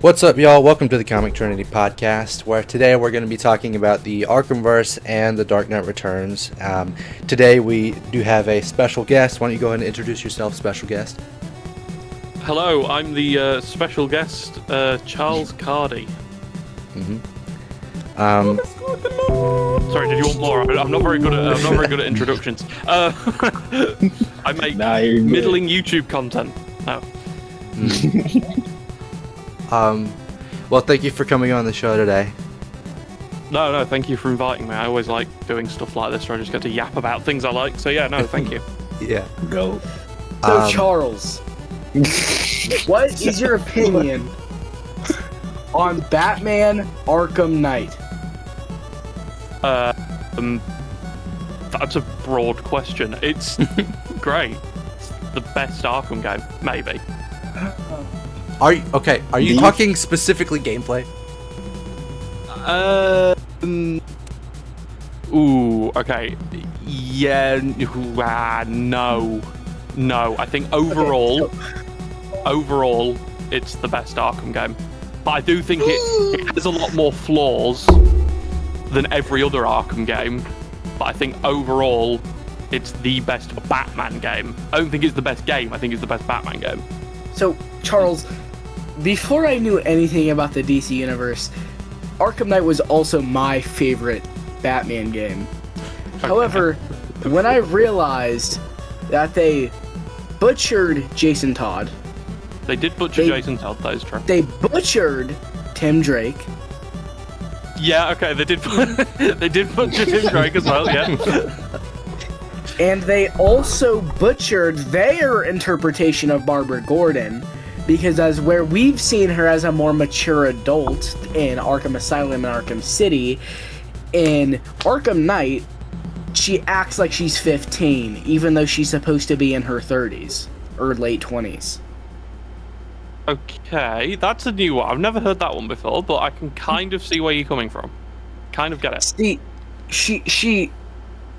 What's up, y'all? Welcome to the Comic Trinity Podcast, where today we're going to be talking about the Arkhamverse and the Dark Knight Returns. Today we do have a special guest. Why don't you go ahead and introduce yourself, special guest? Hello, I'm the special guest, Charles Cardy. Sorry, did you want more? I'm not very good at introductions. I make middling YouTube content. Oh. Well, thank you for coming on the show today. No, thank you for inviting me. I always like doing stuff like this where I just get to yap about things I like. So yeah, no, thank you. Yeah. Go. So Charles, what is your opinion on Batman Arkham Knight? That's a broad question. It's great. It's the best Arkham game, maybe. Are you talking specifically gameplay? Okay. Yeah. No. I think overall, it's the best Arkham game. But I do think it has a lot more flaws than every other Arkham game. But I think overall, it's the best Batman game. I don't think it's the best game. I think it's the best Batman game. So, Charles, before I knew anything about the DC universe, Arkham Knight was also my favorite Batman game. Okay. However, when I realized that they butchered Jason Todd... They did butcher Jason Todd, that is true. They butchered Tim Drake. Yeah, okay, they did butcher Tim Drake as well, yeah. And they also butchered their interpretation of Barbara Gordon, because as where we've seen her as a more mature adult in Arkham Asylum and Arkham City, in Arkham Knight, she acts like she's 15, even though she's supposed to be in her 30s, or late 20s. Okay, that's a new one. I've never heard that one before, but I can kind of see where you're coming from. Kind of get it. See, she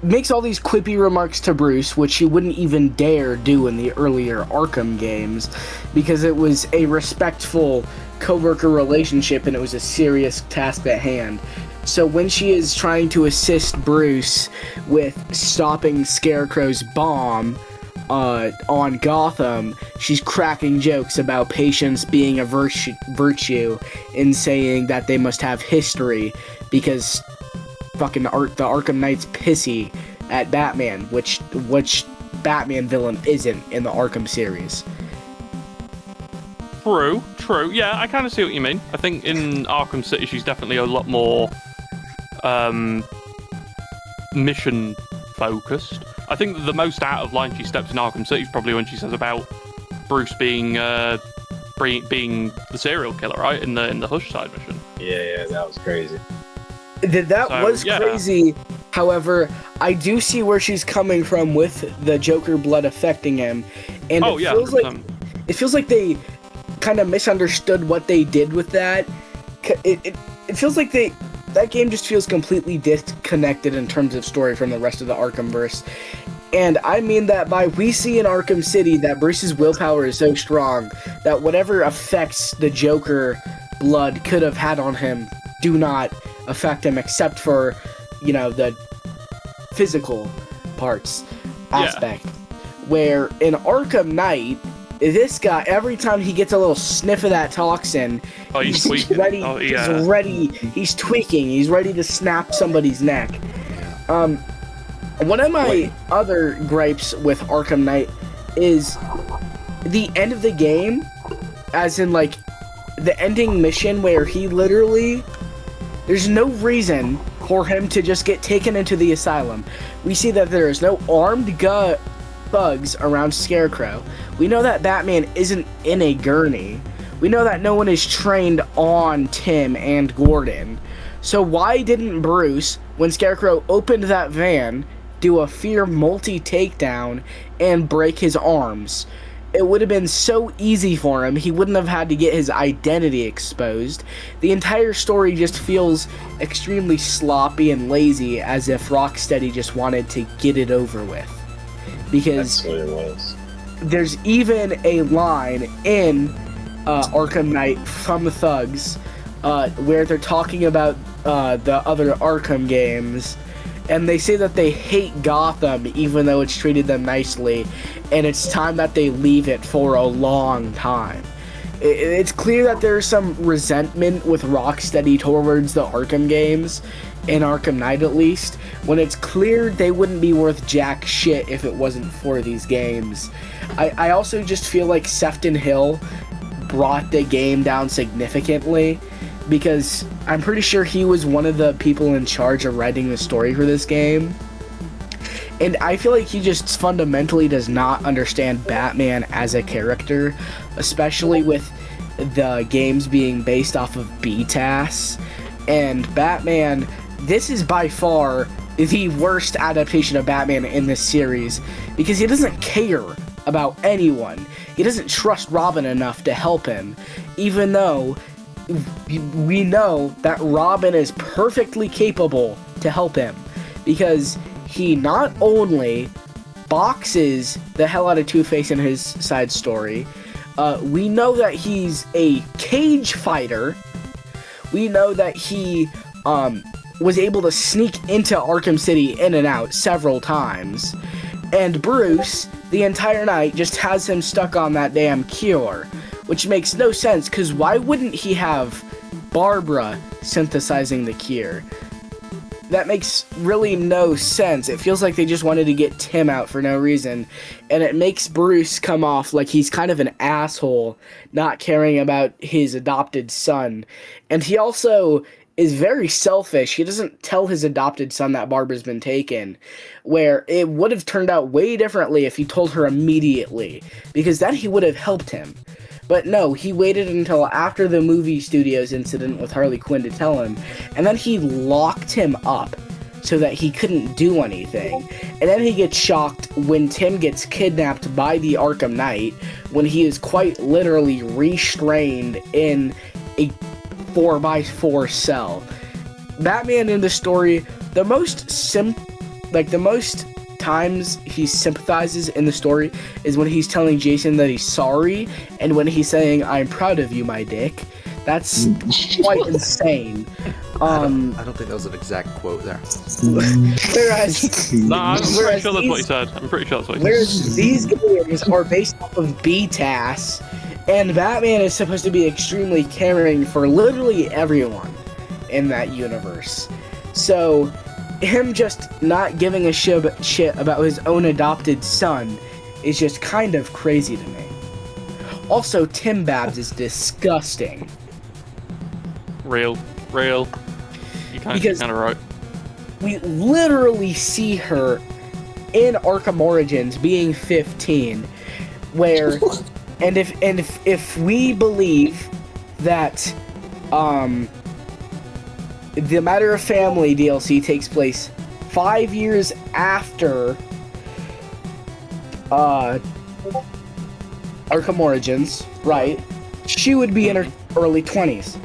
makes all these quippy remarks to Bruce, which she wouldn't even dare do in the earlier Arkham games, because it was a respectful co-worker relationship and it was a serious task at hand. So when she is trying to assist Bruce with stopping Scarecrow's bomb on Gotham, she's cracking jokes about patience being a virtue in saying that they must have history, because fucking the Arkham Knight's pissy at Batman, which Batman villain isn't in the Arkham series. True. Yeah, I kind of see what you mean. I think in Arkham City she's definitely a lot more mission focused. I think the most out of line she steps in Arkham City is probably when she says about Bruce being the serial killer, right? In the Hush side mission. Yeah, that was crazy. That was crazy. However, I do see where she's coming from with the Joker blood affecting him, and it feels like they kind of misunderstood what they did with that. It feels like that game just feels completely disconnected in terms of story from the rest of the Arkhamverse. And I mean that by we see in Arkham City that Bruce's willpower is so strong that whatever effects the Joker blood could have had on him do not affect him, except for, the physical parts aspect. Where in Arkham Knight, this guy, every time he gets a little sniff of that toxin, he's ready. He's tweaking. He's ready to snap somebody's neck. One of my other gripes with Arkham Knight is the end of the game, as in the ending mission where he literally, there's no reason for him to just get taken into the asylum. We see that there is no armed thugs around Scarecrow. We know that Batman isn't in a gurney. We know that no one is trained on Tim and Gordon. So why didn't Bruce, when Scarecrow opened that van, do a fear multi-takedown and break his arms? It would have been so easy for him. He wouldn't have had to get his identity exposed. The entire story just feels extremely sloppy and lazy, as if Rocksteady just wanted to get it over with. Because that's what it was. There's even a line in Arkham Knight from the thugs, where they're talking about the other Arkham games, and they say that they hate Gotham even though it's treated them nicely, and it's time that they leave it for a long time. It's clear that there's some resentment with Rocksteady towards the Arkham games, in Arkham Knight at least, when it's clear they wouldn't be worth jack shit if it wasn't for these games. I also just feel like Sefton Hill brought the game down significantly, because I'm pretty sure he was one of the people in charge of writing the story for this game. And I feel like he just fundamentally does not understand Batman as a character, especially with the games being based off of BTAS. And Batman, this is by far the worst adaptation of Batman in this series, because he doesn't care about anyone. He doesn't trust Robin enough to help him, even though we know that Robin is perfectly capable to help him, because he not only boxes the hell out of Two-Face in his side story, we know that he's a cage fighter. We know that he was able to sneak into Arkham City in and out several times. And Bruce, the entire night, just has him stuck on that damn cure, which makes no sense, because why wouldn't he have Barbara synthesizing the cure? That makes really no sense. It feels like they just wanted to get Tim out for no reason, and it makes Bruce come off like he's kind of an asshole, not caring about his adopted son. And he also is very selfish. He doesn't tell his adopted son that Barbara's been taken, where it would have turned out way differently if he told her immediately, because then he would have helped him. But no, he waited until after the movie studios incident with Harley Quinn to tell him, and then he locked him up so that he couldn't do anything. And then he gets shocked when Tim gets kidnapped by the Arkham Knight, when he is quite literally restrained in a 4x4 cell. Batman in the story, the most times he sympathizes in the story is when he's telling Jason that he's sorry, and when he's saying, "I'm proud of you, my dick." That's quite insane. I don't think that was an exact quote there. I'm pretty sure that's what he said. Whereas these games are based off of BTAS, and Batman is supposed to be extremely caring for literally everyone in that universe. So him just not giving a shit about his own adopted son is just kind of crazy to me. Also, Tim Babs is disgusting. Real. You kind of right. We literally see her in Arkham Origins being 15, where, and if we believe that the Matter of Family DLC takes place 5 years after Arkham Origins, right? She would be in her early 20s.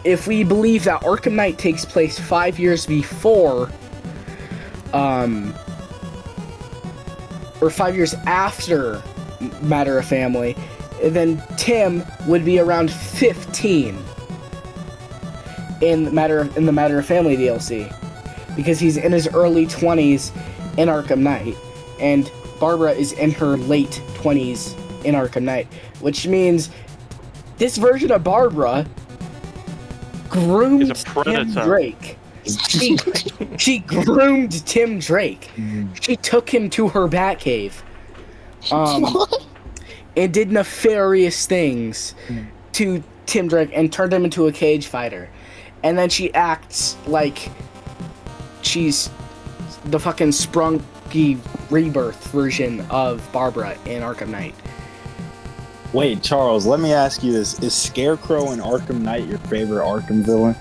If we believe that Arkham Knight takes place 5 years before, or 5 years after Matter of Family, then Tim would be around 15 in the Matter of Family DLC, because he's in his early 20s in Arkham Knight, and Barbara is in her late 20s in Arkham Knight, which means this version of Barbara groomed Tim Drake. She groomed Tim Drake. She took him to her Batcave, and did nefarious things to Tim Drake and turned him into a cage fighter. And then she acts like she's the fucking sprunky rebirth version of Barbara in Arkham Knight. Wait, Charles, let me ask you this. Is Scarecrow in Arkham Knight your favorite Arkham villain?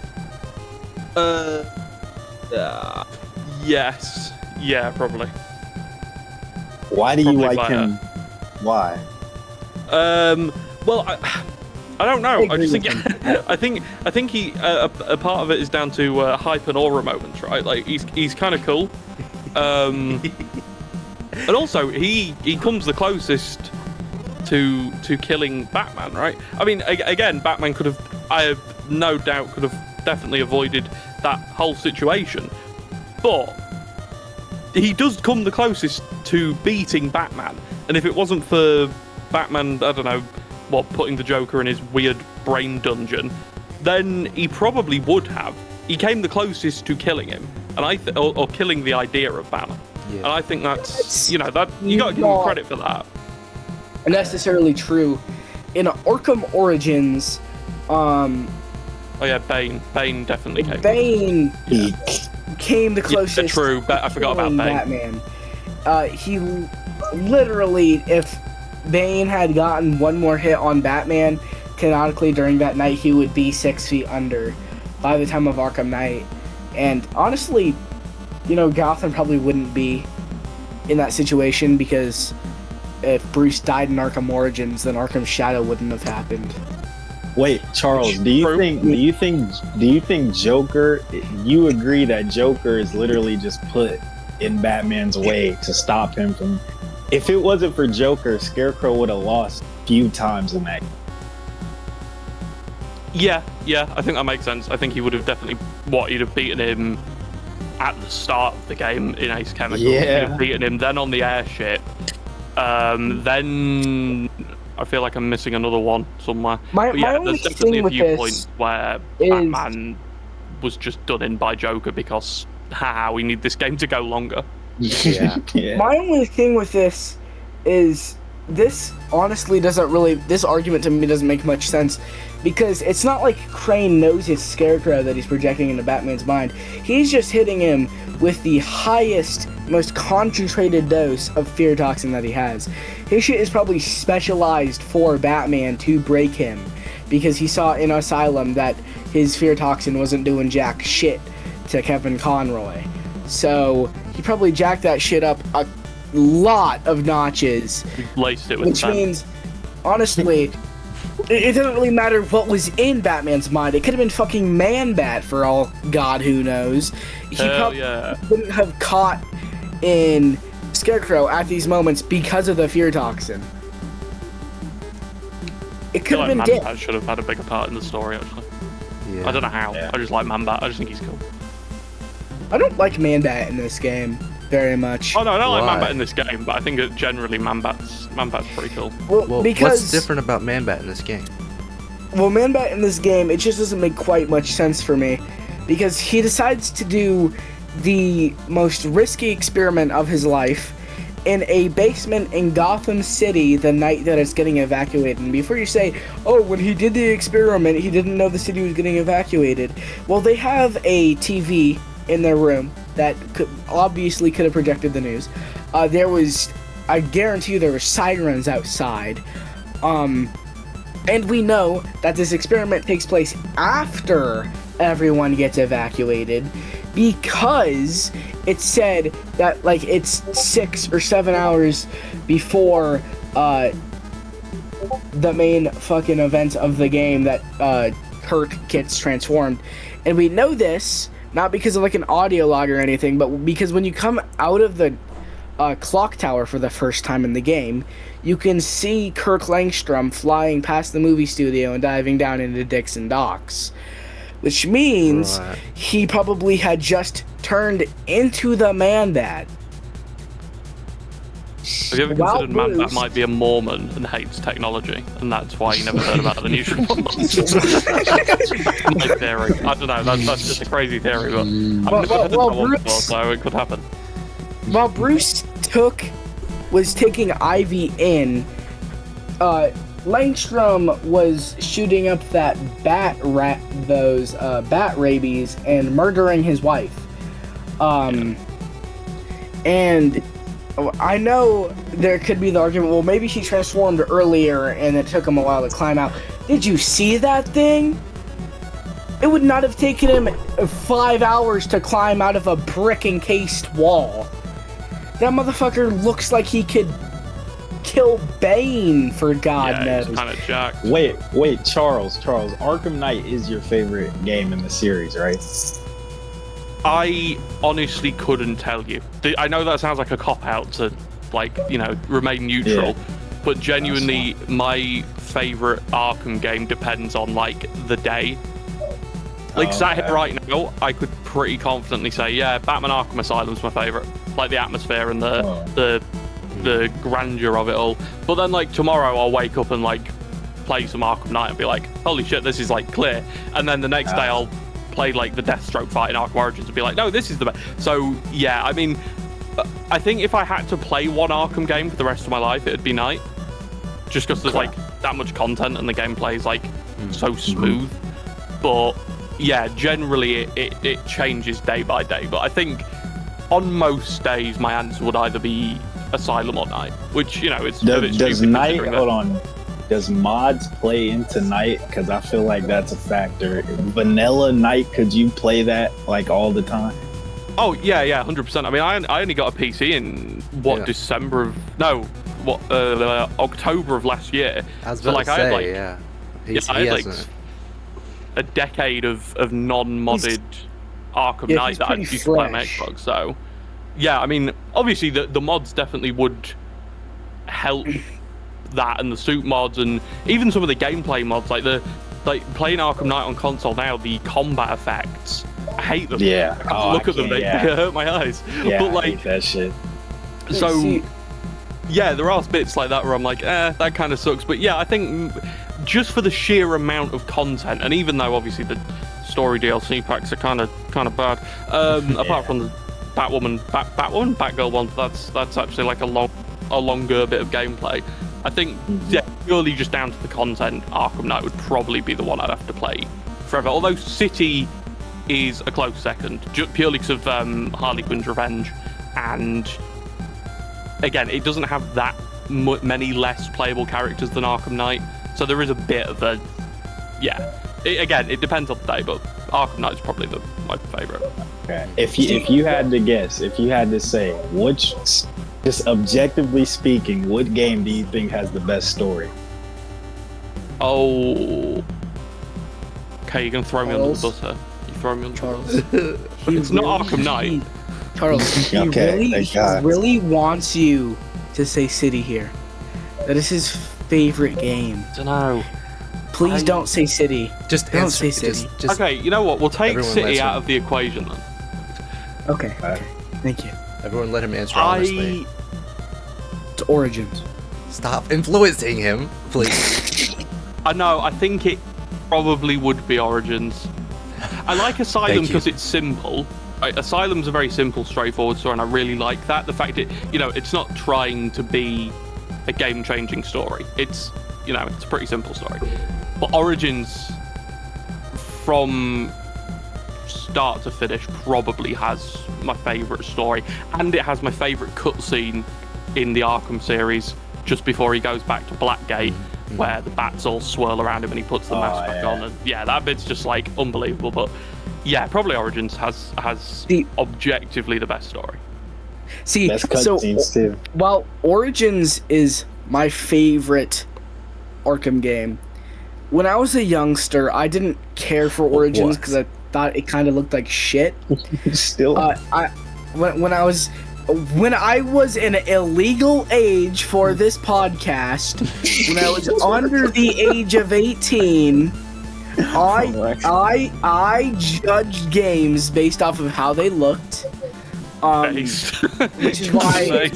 Yes. Yeah, probably. Why do you like him? Why? Well, I don't know. I just think I think he a part of it is down to hype and aura moments, right? Like he's kind of cool, and also he comes the closest to killing Batman, right? I mean, again, Batman I have no doubt, could have definitely avoided that whole situation. But he does come the closest to beating Batman. And if it wasn't for Batman, I don't know, putting the Joker in his weird brain dungeon, then he probably would have. He came the closest to killing him, and or killing the idea of Batman. Yeah. And I think that's you got to give him credit for that. Necessarily true. In Arkham Origins, oh yeah, Bane definitely came. Bane came the closest. Yeah, true. I forgot about Bane. Batman. He literally, if Bane had gotten one more hit on Batman, canonically during that night, he would be 6 feet under by the time of Arkham Knight. And honestly, Gotham probably wouldn't be in that situation, because if Bruce died in Arkham Origins, then Arkham Shadow wouldn't have happened. Wait, Charles, do you think Joker, you agree that Joker is literally just put in Batman's way to stop him from... If it wasn't for Joker, Scarecrow would have lost a few times in that. Yeah, I think that makes sense. I think he would have definitely... he'd have beaten him at the start of the game in Ace Chemical. Yeah. He'd have beaten him then on the airship. Then... I feel like I'm missing another one somewhere. There's definitely a few points where Batman was just done in by Joker because, we need this game to go longer. Yeah. My only thing with this is, this honestly this argument to me doesn't make much sense, because it's not like Crane knows his Scarecrow that he's projecting into Batman's mind. He's just hitting him with the highest, most concentrated dose of fear toxin that he has. His shit is probably specialized for Batman to break him, because he saw in Asylum that his fear toxin wasn't doing jack shit to Kevin Conroy. So he probably jacked that shit up a lot of notches. Laced it with which means, honestly, it doesn't really matter what was in Batman's mind. It could have been fucking Man-Bat for all God who knows. He probably wouldn't have caught in Scarecrow at these moments because of the fear toxin. It could have been Dick. Man-Bat should have had a bigger part in the story, actually. Yeah. I don't know how. Yeah. I just like Man-Bat. I just think he's cool. I don't like Man-Bat in this game very much. Oh no, I don't like Man-Bat in this game, but I think that generally Man-Bat's pretty cool. Well, what's different about Man-Bat in this game? Well, Man-Bat in this game, it just doesn't make quite much sense for me, because he decides to do the most risky experiment of his life in a basement in Gotham City the night that it's getting evacuated. And before you say, when he did the experiment, he didn't know the city was getting evacuated. Well, they have a TV in their room that could have projected the news. I guarantee you there were sirens outside. And we know that this experiment takes place after everyone gets evacuated, because it said that it's 6 or 7 hours before the main fucking event of the game that Kirk gets transformed. And we know this not because of an audio log or anything, but because when you come out of the clock tower for the first time in the game, you can see Kirk Langstrom flying past the movie studio and diving down into Dixon Docks, which means he probably had just turned into the Man-Bat. Have you ever considered Man-Bat might be a Mormon and hates technology, and that's why you never heard about the news report? My theory. I don't know, that's just a crazy theory, but I've never heard that one before, so it could happen. While Bruce was taking Ivy in, Langstrom was shooting up that bat rabies and murdering his wife. And I know there could be the argument, well, maybe he transformed earlier and it took him a while to climb out. Did you see that thing? It would not have taken him 5 hours to climb out of a brick-encased wall. That motherfucker looks like he could kill Bane, for God knows. He's kind of jacked. Wait, Charles, Arkham Knight is your favorite game in the series, right? I honestly couldn't tell you. I know that sounds like a cop-out to, remain neutral, but genuinely, my favorite Arkham game depends on like the day. Like sat here right now, I could pretty confidently say, yeah, Batman Arkham Asylum's my favorite. Like the atmosphere and the grandeur of it all. But then like tomorrow, I'll wake up and like play some Arkham Knight and be like, holy shit, this is like clear. And then the next day, I'll play like the Deathstroke fight in Arkham Origins and be like, no, this is the best. So yeah, I mean, I think if I had to play one Arkham game for the rest of my life, it'd be Knight. Just because there's like that much content and the gameplay is like so smooth. But yeah, generally it changes day by day. But I think on most days my answer would either be Asylum or Knight, which, you know, it's does Knight, hold on, does mods play into Knight? Because I feel like that's a factor. Vanilla Knight, could you play that like all the time? Oh yeah, 100%. I mean, I only got a PC in October of last year. I was about to say, I had like a decade of non-modded Arkham Knight that I used to play on Xbox. So yeah, I mean, obviously the mods definitely would help that, and the suit mods, and even some of the gameplay mods, like playing Arkham Knight on console now, the combat effects, I hate them. Yeah, look at them, they hurt my eyes. Yeah, but like, I hate that shit. So yeah, there are bits like that where I'm like, that kind of sucks. But yeah, I think just for the sheer amount of content, and even though obviously the story DLC packs are kind of bad, apart from the Batgirl one, that's actually like a longer bit of gameplay. I think purely just down to the content, Arkham Knight would probably be the one I'd have to play forever. Although City is a close second, purely because of Harley Quinn's revenge, and again, it doesn't have that many less playable characters than Arkham Knight, so there is a bit of a it depends on the day, but Arkham Knight is probably my favorite. Okay. If you had to guess, if you had to say, which, just objectively speaking, what game do you think has the best story? Oh, okay, you're gonna throw me under the bus here. You throw me under the bus. It's not Arkham Knight. Charles, he really wants you to say City here. That is his favorite game. I don't know. Please don't say City. Don't say City. Just okay, you know what? We'll take City out of the equation then. Okay. Thank you. Everyone let him answer honestly. It's Origins. Stop influencing him, please. I know, I think it probably would be Origins. I like Asylum because it's simple. Right? Asylum's a very simple, straightforward story, and I really like that. The fact it's not trying to be a game-changing story. It's a pretty simple story. But Origins, from start to finish, probably has my favourite story, and it has my favourite cutscene in the Arkham series just before he goes back to Blackgate, where the bats all swirl around him and he puts the mask back on, and that bit's just like unbelievable. But yeah, probably Origins has objectively the best story. See, best cutscenes too. While Origins is my favorite Arkham game, when I was a youngster, I didn't care for Origins because I thought it kind of looked like shit. Still, when I was an illegal age for this podcast, when I was under the age of 18, I judged games based off of how they looked. Which is why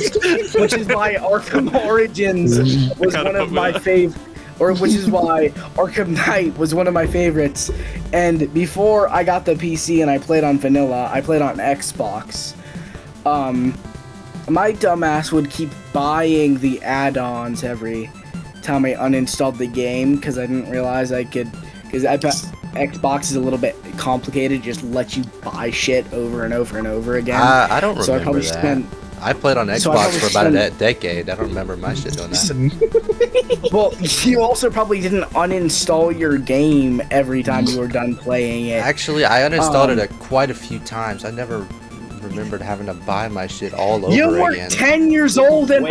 Arkham Origins was one of my favorite. Which is why Arkham Knight was one of my favorites. And before I got the PC and I played on vanilla, I played on Xbox. My dumbass would keep buying the add-ons every time I uninstalled the game because I didn't realize I could. Because Xbox is a little bit complicated, just let you buy shit over and over and over again. I don't remember that. I played on Xbox for about a decade. I don't remember my shit doing that. Well, you also probably didn't uninstall your game every time you were done playing it. Actually, I uninstalled it quite a few times. I never remembered having to buy my shit all over again. You were 10 years old and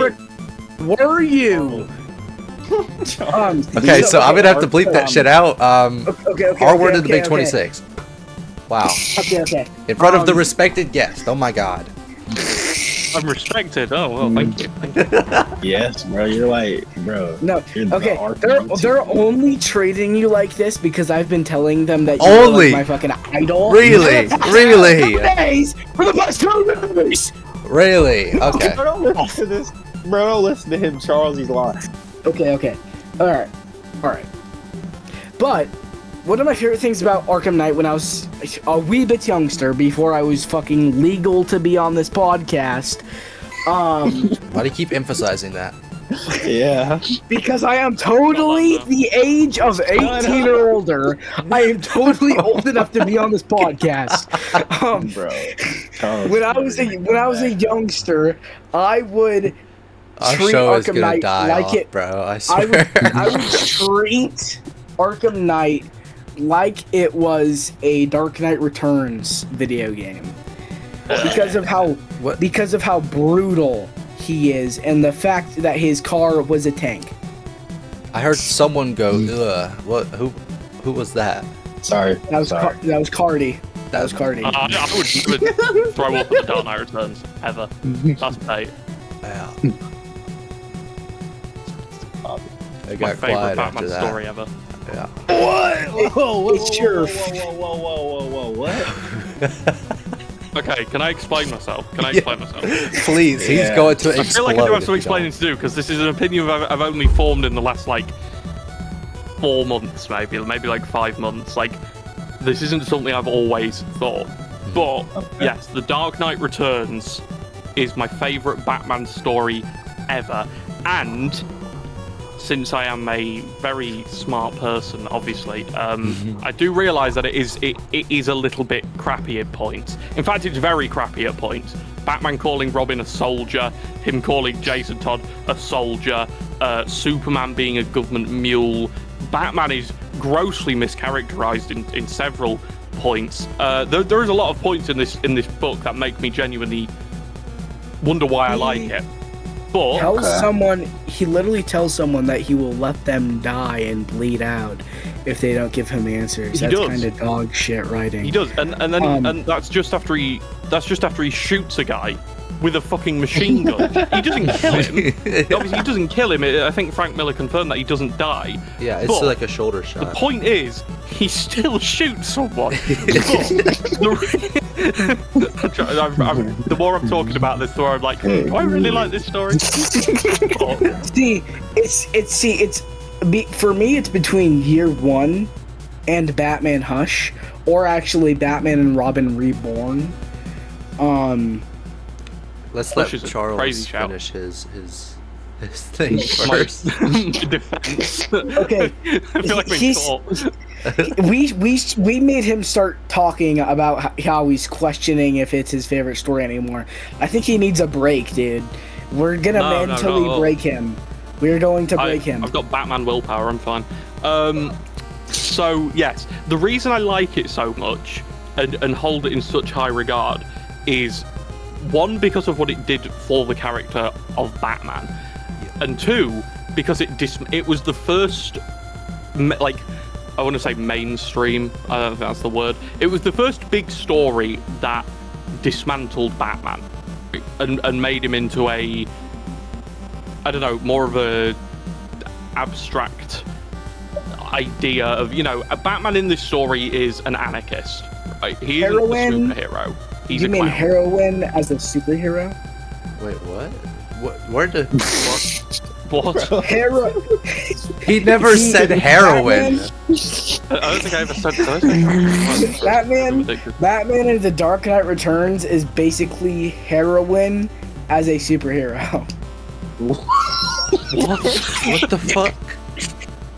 were you? Okay, so I'm gonna have to bleep that shit out. R-word of the Big 26. Wow. Okay. In front of the respected guest. Oh my god. I'm respected. Oh well, thank you. Yes, bro. You're like, bro. No, you're the okay. Arkhamverse. They're only treating you like this because I've been telling them that Only? you're like my fucking idol. Really? Really? For the past 2 days. Really? Okay. Bro, don't listen to this. Bro, don't listen to him, Charles. He's lying. Okay. All right. But one of my favorite things about Arkham Knight when I was a wee bit youngster, before I was fucking legal to be on this podcast, Why do you keep emphasizing that? Yeah. because I am totally the age of 18 or older. I am totally old enough to be on this podcast. Bro. Charles, When I was a youngster, I would Our treat show is Arkham gonna Knight die like off, it. bro. I swear. I would treat Arkham Knight like it was a Dark Knight Returns video game because of how brutal he is and the fact that his car was a tank. I heard someone go, ugh. What? Who was that? Sorry. That was Cardy. That was Cardy. I would never throw up at the Dark Knight Returns ever. That's bait. Yeah. It My got favorite quiet Batman after that. story ever. Yeah. What? Okay, can I explain myself? Please, he's Yeah. going to explode. I feel like I do have if some you explaining to do because this is an opinion I've only formed in the last like 4 months, maybe like 5 months. Like, this isn't something I've always thought. But yes, The Dark Knight Returns is my favorite Batman story ever, and since I am a very smart person, obviously, I do realise that it is a little bit crappy at points. In fact, it's very crappy at points. Batman calling Robin a soldier, him calling Jason Todd a soldier, Superman being a government mule. Batman is grossly mischaracterised in several points. There is a lot of points in this book that make me genuinely wonder why I like it. But he literally tells someone that he will let them die and bleed out if they don't give him answers. That's kind of dog shit writing. He does, and that's just after he shoots a guy with a fucking machine gun. He doesn't kill him. Obviously, he doesn't kill him. I think Frank Miller confirmed that he doesn't die. Yeah, it's like a shoulder shot. The point is, he still shoots someone. The more I'm talking about this, the more I'm like, do I really like this story? For me, it's between Year One and Batman Hush, or actually Batman and Robin Reborn. Let's let Charles finish his thing first. Defense. Okay. I feel like we made him start talking about how he's questioning if it's his favorite story anymore. I think he needs a break, dude. We're gonna mentally break him. We're going to break him. I've got Batman willpower. I'm fine. So yes, the reason I like it so much and hold it in such high regard is, one, because of what it did for the character of Batman, and two, because it was the first, like, I want to say mainstream, I don't think that's the word. It was the first big story that dismantled Batman and made him into a, I don't know, more of a abstract idea of, a Batman in this story is an anarchist. Right? He isn't a superhero. He's you mean heroin as a superhero? Wait, what? Where did what? He never said heroin. I don't think I ever said that. Batman in The Dark Knight Returns is basically heroin as a superhero. What the fuck?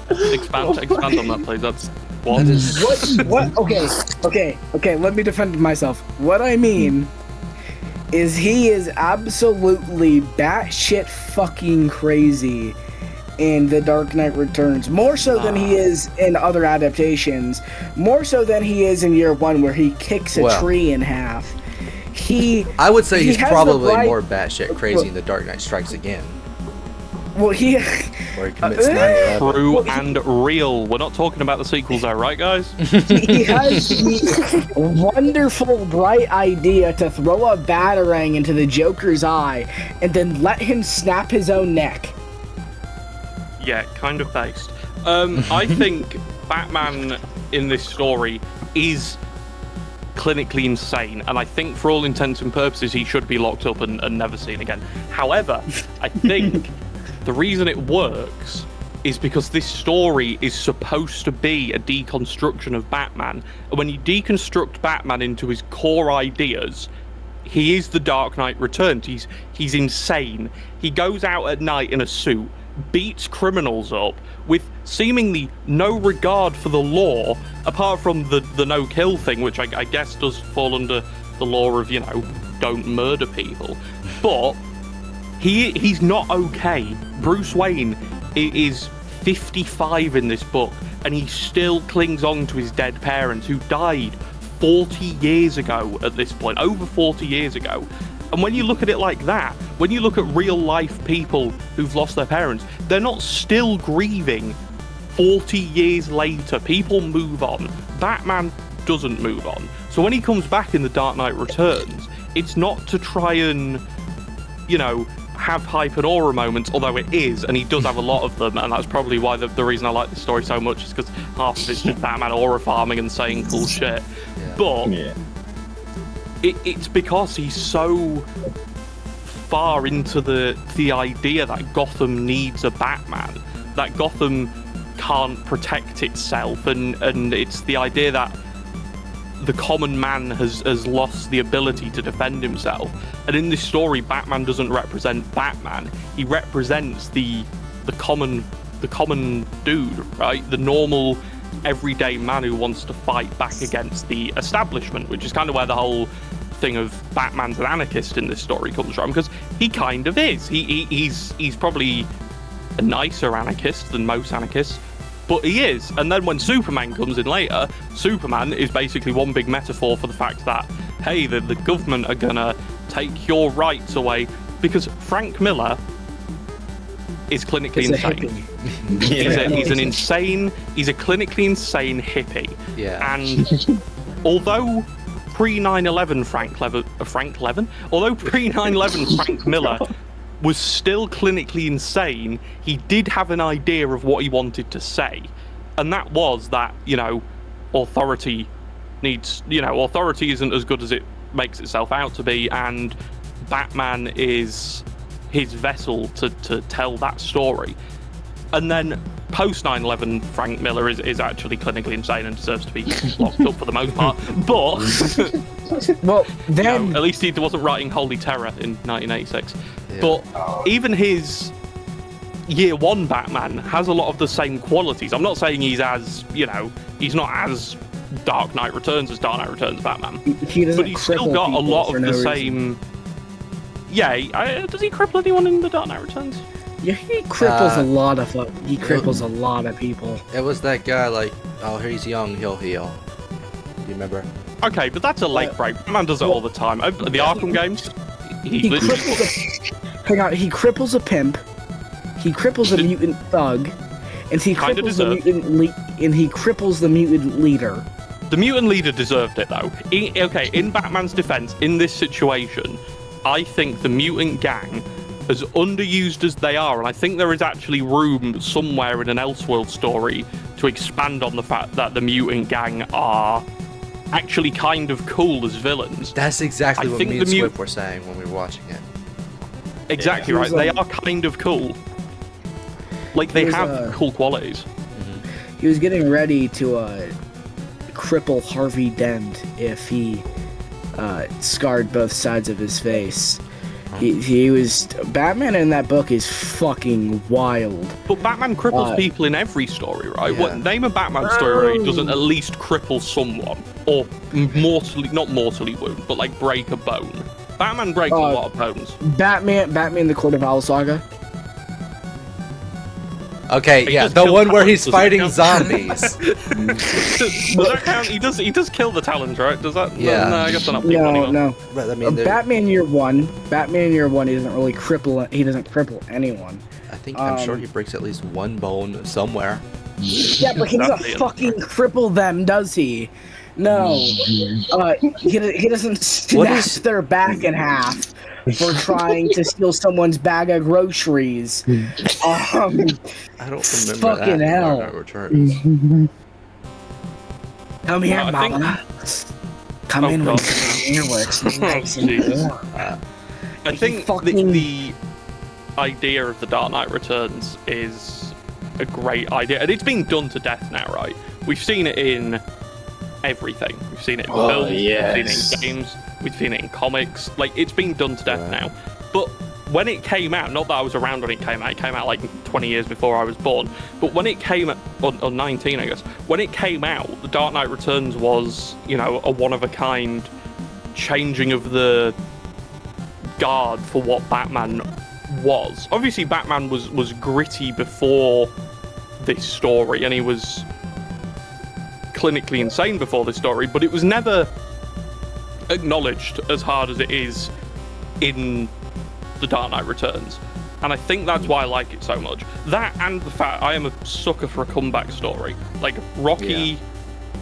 Expand on that, please. That's What? Okay. Let me defend myself. What I mean is he is absolutely batshit fucking crazy in The Dark Knight Returns. More so than he is in other adaptations. More so than he is in Year One, where he kicks a tree in half. I would say he's probably more batshit crazy in The Dark Knight Strikes Again. Well, Or he commits 9/11. True and real. We're not talking about the sequels there, right, guys? He has the wonderful, bright idea to throw a batarang into the Joker's eye and then let him snap his own neck. Yeah, kind of based. I think Batman in this story is clinically insane, and I think for all intents and purposes he should be locked up and never seen again. However, I think the reason it works is because this story is supposed to be a deconstruction of Batman, and when you deconstruct Batman into his core ideas, he is the Dark Knight Returns. He's insane. He goes out at night in a suit, beats criminals up with seemingly no regard for the law, apart from the no-kill thing, which I guess does fall under the law of, you know, don't murder people. But he's not okay. Bruce Wayne is 55 in this book, and he still clings on to his dead parents who died 40 years ago at this point, over 40 years ago. And when you look at it like that, when you look at real life people who've lost their parents, they're not still grieving 40 years later. People move on. Batman doesn't move on. So when he comes back in The Dark Knight Returns, it's not to try and, you know, have hype and aura moments, although it is, and he does have a lot of them, and that's probably why the reason I like this story so much is because half of it's just Batman aura farming and saying cool shit. Yeah. But it's because he's so far into the idea that Gotham needs a Batman, that Gotham can't protect itself, and it's the idea that the common man has lost the ability to defend himself. And in this story, Batman doesn't represent Batman. He represents the common dude, right? The normal everyday man who wants to fight back against the establishment, which is kind of where the whole thing of Batman's an anarchist in this story comes from, because he kind of is. He's probably a nicer anarchist than most anarchists, but he is. And then when Superman comes in later, Superman is basically one big metaphor for the fact that, hey, the government are gonna take your rights away, because Frank Miller is clinically insane. He's a clinically insane hippie. Yeah. And although pre-9/11 Frank Miller was still clinically insane, he did have an idea of what he wanted to say. And that was that, you know, authority isn't as good as it makes itself out to be, and Batman is his vessel to tell that story. And then post 9/11 Frank Miller is actually clinically insane and deserves to be locked up for the most part, but well, then you know, at least he wasn't writing Holy Terror in 1986. But even his year one Batman has a lot of the same qualities. I'm not saying he's as, you know, he's not as Dark Knight Returns as Dark Knight Returns Batman, but he's still got a lot of the same. Yeah, does he cripple anyone in The Dark Knight Returns? Yeah, he cripples a lot of people. It was that guy, like, oh, he's young, he'll heal. Do you remember? Okay, but that's a late break. Man does it all the time. The Arkham games, he cripples a pimp, he cripples a mutant thug, and he cripples the mutant leader. The mutant leader deserved it, though. In Batman's defense, in this situation, I think the mutant gang, as underused as they are, and I think there is actually room somewhere in an Elseworld story to expand on the fact that the mutant gang are actually kind of cool as villains. That's exactly what me and Swift were saying when we were watching it. Exactly right. They are kind of cool. Like, they have cool qualities. Mm-hmm. He was getting ready to cripple Harvey Dent if he scarred both sides of his face. He was Batman in that book is fucking wild. But Batman cripples people in every story, right? Yeah. What, name a Batman story where he doesn't at least cripple someone, or not mortally wound, but like break a bone. Batman breaks a lot of bones. Batman, the Court of Owls saga. Okay, yeah, the one where he's fighting zombies. Does that count? He does kill the Talons, right? Does that? Yeah. No, I guess they're not people anymore. No. But, I mean, Batman Year One, he doesn't really cripple. He doesn't cripple anyone. I'm sure he breaks at least one bone somewhere. Yeah, but he doesn't fucking cripple them, does he? No. He doesn't snap their back in half for trying to steal someone's bag of groceries. I don't remember fucking that. Hell. Returns. Come here, mama. Come in when it's nice and warm. I think the idea of the Dark Knight Returns is a great idea, and it's being done to death now, right? We've seen it in everything. We've seen it in films, yes. we've seen it in games, we've seen it in comics. Like, it's being done to death now. But when it came out, not that I was around when it came out like 20 years before I was born, but when it came out, or 19 I guess, when it came out, The Dark Knight Returns was, a one-of-a-kind changing of the guard for what Batman was. Obviously Batman was gritty before this story, and he was clinically insane before this story, but it was never acknowledged as hard as it is in The Dark Knight Returns. And I think that's why I like it so much. That, and the fact I am a sucker for a comeback story. Like Rocky,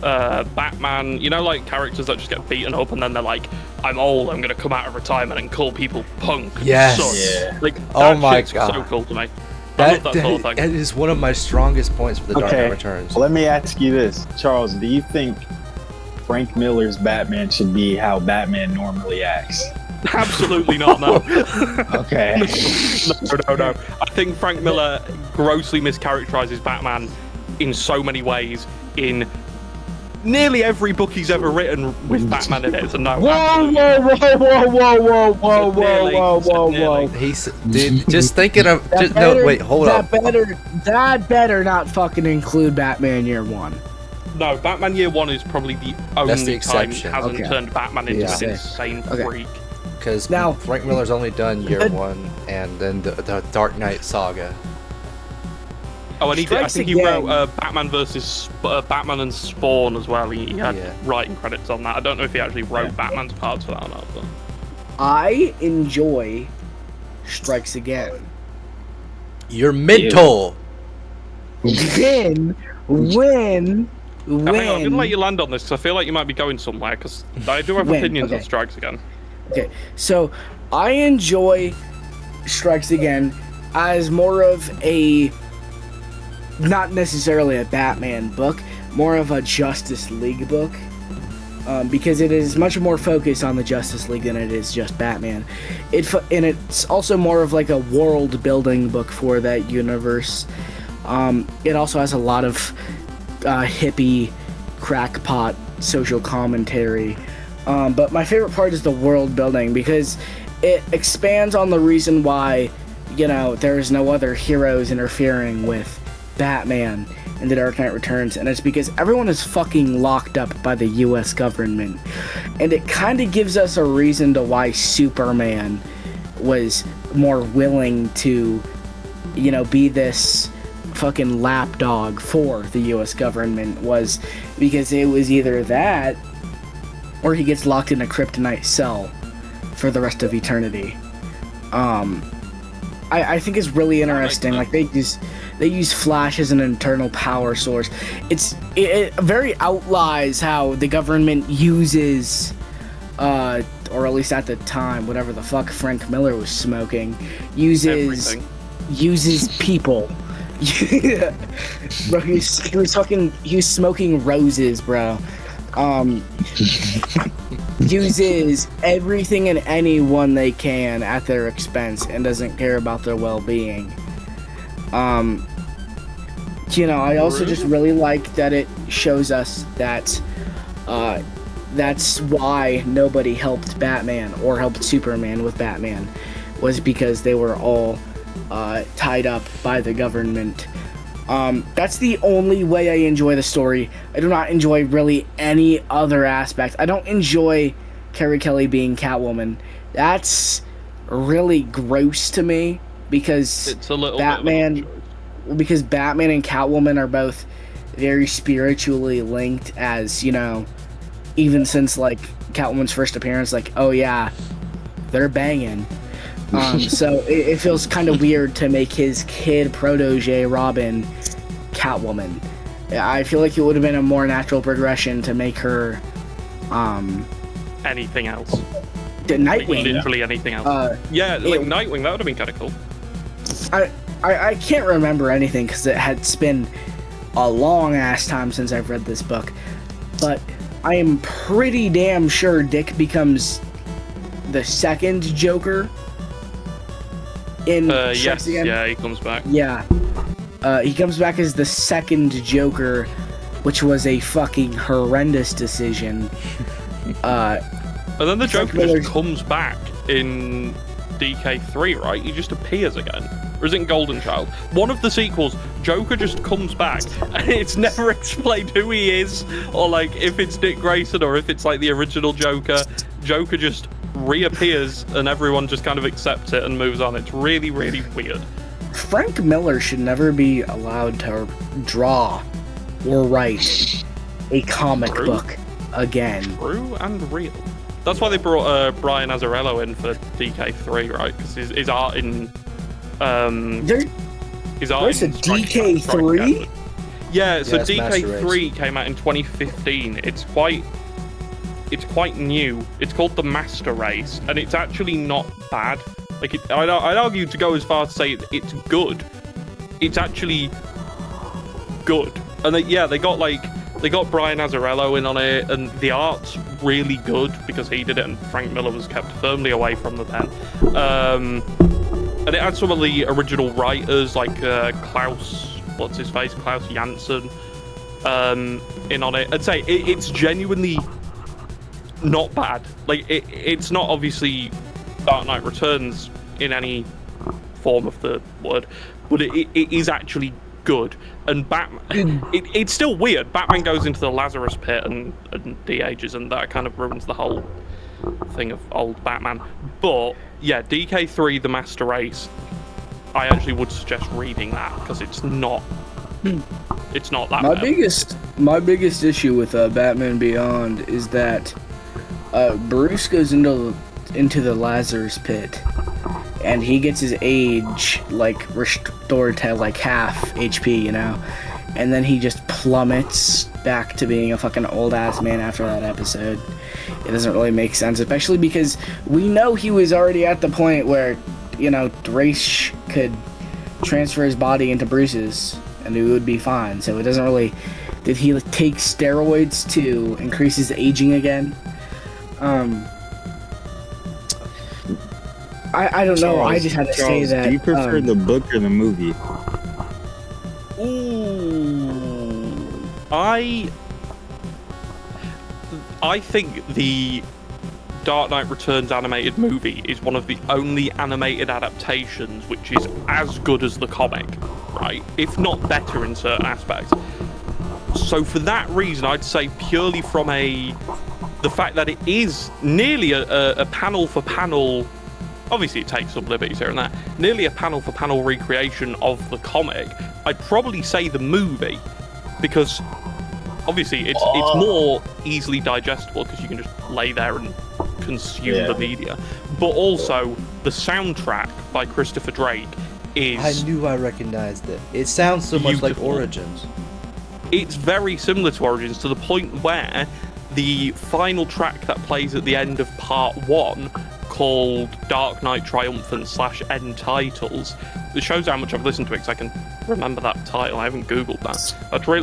Batman, like characters that just get beaten up and then they're like, I'm old, I'm gonna come out of retirement and call people punk. Yes. Yeah. Like, oh my god, so cool to me. That is one of my strongest points for The Dark Knight Returns. Well, let me ask you this, Charles. Do you think Frank Miller's Batman should be how Batman normally acts? Absolutely not, no. Okay. No. I think Frank Miller grossly mischaracterizes Batman in so many ways in nearly every book he's ever written with Batman in it. So no. Whoa! Just thinking of. Hold up. That better not fucking include Batman Year One. No, Batman Year One is probably the only time he hasn't turned Batman into an insane freak. Because now Frank Miller's only done Year One and then the Dark Knight saga. Oh, and I think he wrote Batman versus Batman and Spawn as well. He had writing credits on that. I don't know if he actually wrote Batman's parts for that or not. But I enjoy Strikes Again. You're mental. When hang on, I'm gonna let you land on this because I feel like you might be going somewhere. Because I do have opinions on Strikes Again. Okay, so I enjoy Strikes Again as more of a, not necessarily a Batman book, more of a Justice League book, because it is much more focused on the Justice League than it is just Batman. And it's also more of like a world building book for that universe. It also has a lot of hippie, crackpot social commentary. But my favorite part is the world building because it expands on the reason why, there's no other heroes interfering with Batman in The Dark Knight Returns, and it's because everyone is fucking locked up by the US government. And it kind of gives us a reason to why Superman was more willing to, be this fucking lapdog for the US government, was because it was either that or he gets locked in a kryptonite cell for the rest of eternity. I think it's really interesting. Like they use Flash as an internal power source. It very outlies how the government uses, or at least at the time, whatever the fuck Frank Miller was smoking, uses people. Bro, he was smoking roses, bro. Uses everything and anyone they can at their expense and doesn't care about their well-being. I also just really like that it shows us that that's why nobody helped Batman or helped Superman with Batman, was because they were all tied up by the government. That's the only way I enjoy the story. I do not enjoy really any other aspect. I don't enjoy Carrie Kelly being Catwoman. That's really gross to me because it's a little Batman and Catwoman are both very spiritually linked, as even since like Catwoman's first appearance, like, oh yeah, they're banging. So it feels kind of weird to make his kid protege Robin Catwoman. I feel like it would have been a more natural progression to make her anything else. Nightwing. Literally anything else. Nightwing, that would have been kind of cool. I can't remember anything because it's been a long ass time since I've read this book, but I am pretty damn sure Dick becomes the second Joker in yes, yeah, he comes back. Yeah. He comes back as the second Joker, which was a fucking horrendous decision. And then the Joker just comes back in DK3, right? He just appears again. Or is it in Golden Child? One of the sequels, Joker just comes back, and it's never explained who he is, or like if it's Dick Grayson, or if it's like the original Joker. Joker just reappears, and everyone just kind of accepts it and moves on. It's really, really weird. Frank Miller should never be allowed to draw or write a comic book again. True and real. That's why they brought Brian Azzarello in for DK3, right? Because his art in there's a DK3? Yeah, so DK3 came out in 2015. It's quite new. It's called the Master Race, and it's actually not bad. Like, I'd argue to go as far as to say it's good. It's actually good. And they got Brian Azzarello in on it, and the art's really good because he did it, and Frank Miller was kept firmly away from the pen. And it had some of the original writers, like Klaus Janson, in on it. I'd say it's genuinely not bad. Like, it's not obviously Dark Knight Returns in any form of the word, but it is actually good. And Batman, it's still weird. Batman goes into the Lazarus Pit and de-ages, and that kind of ruins the whole thing of old Batman. But yeah, DK3, The Master Race, I actually would suggest reading that because it's not that bad. My biggest issue with Batman Beyond is that Bruce goes into the Lazarus Pit, and he gets his age like restored to like half HP, you know, and then he just plummets back to being a fucking old ass man after that episode. It doesn't really make sense, especially because we know he was already at the point where, you know, Ra's could transfer his body into Bruce's and it would be fine. So it doesn't really. Did he take steroids to increase his aging again? I don't know. I just had to say that. Do you prefer the book or the movie? Ooh, I think the Dark Knight Returns animated movie is one of the only animated adaptations which is as good as the comic, right? If not better in certain aspects. So for that reason, I'd say purely from the fact that it is nearly a panel for panel. Obviously, it takes some liberties here and there. Nearly a panel-for-panel recreation of the comic. I'd probably say the movie, because obviously it's more easily digestible because you can just lay there and consume the media. But also, the soundtrack by Christopher Drake is... I knew I recognized it. It sounds so much like Origins. It's very similar to Origins, to the point where the final track that plays at the end of Part 1, called Dark Knight Triumphant / End Titles. It shows how much I've listened to it because I can remember that title. I haven't Googled that.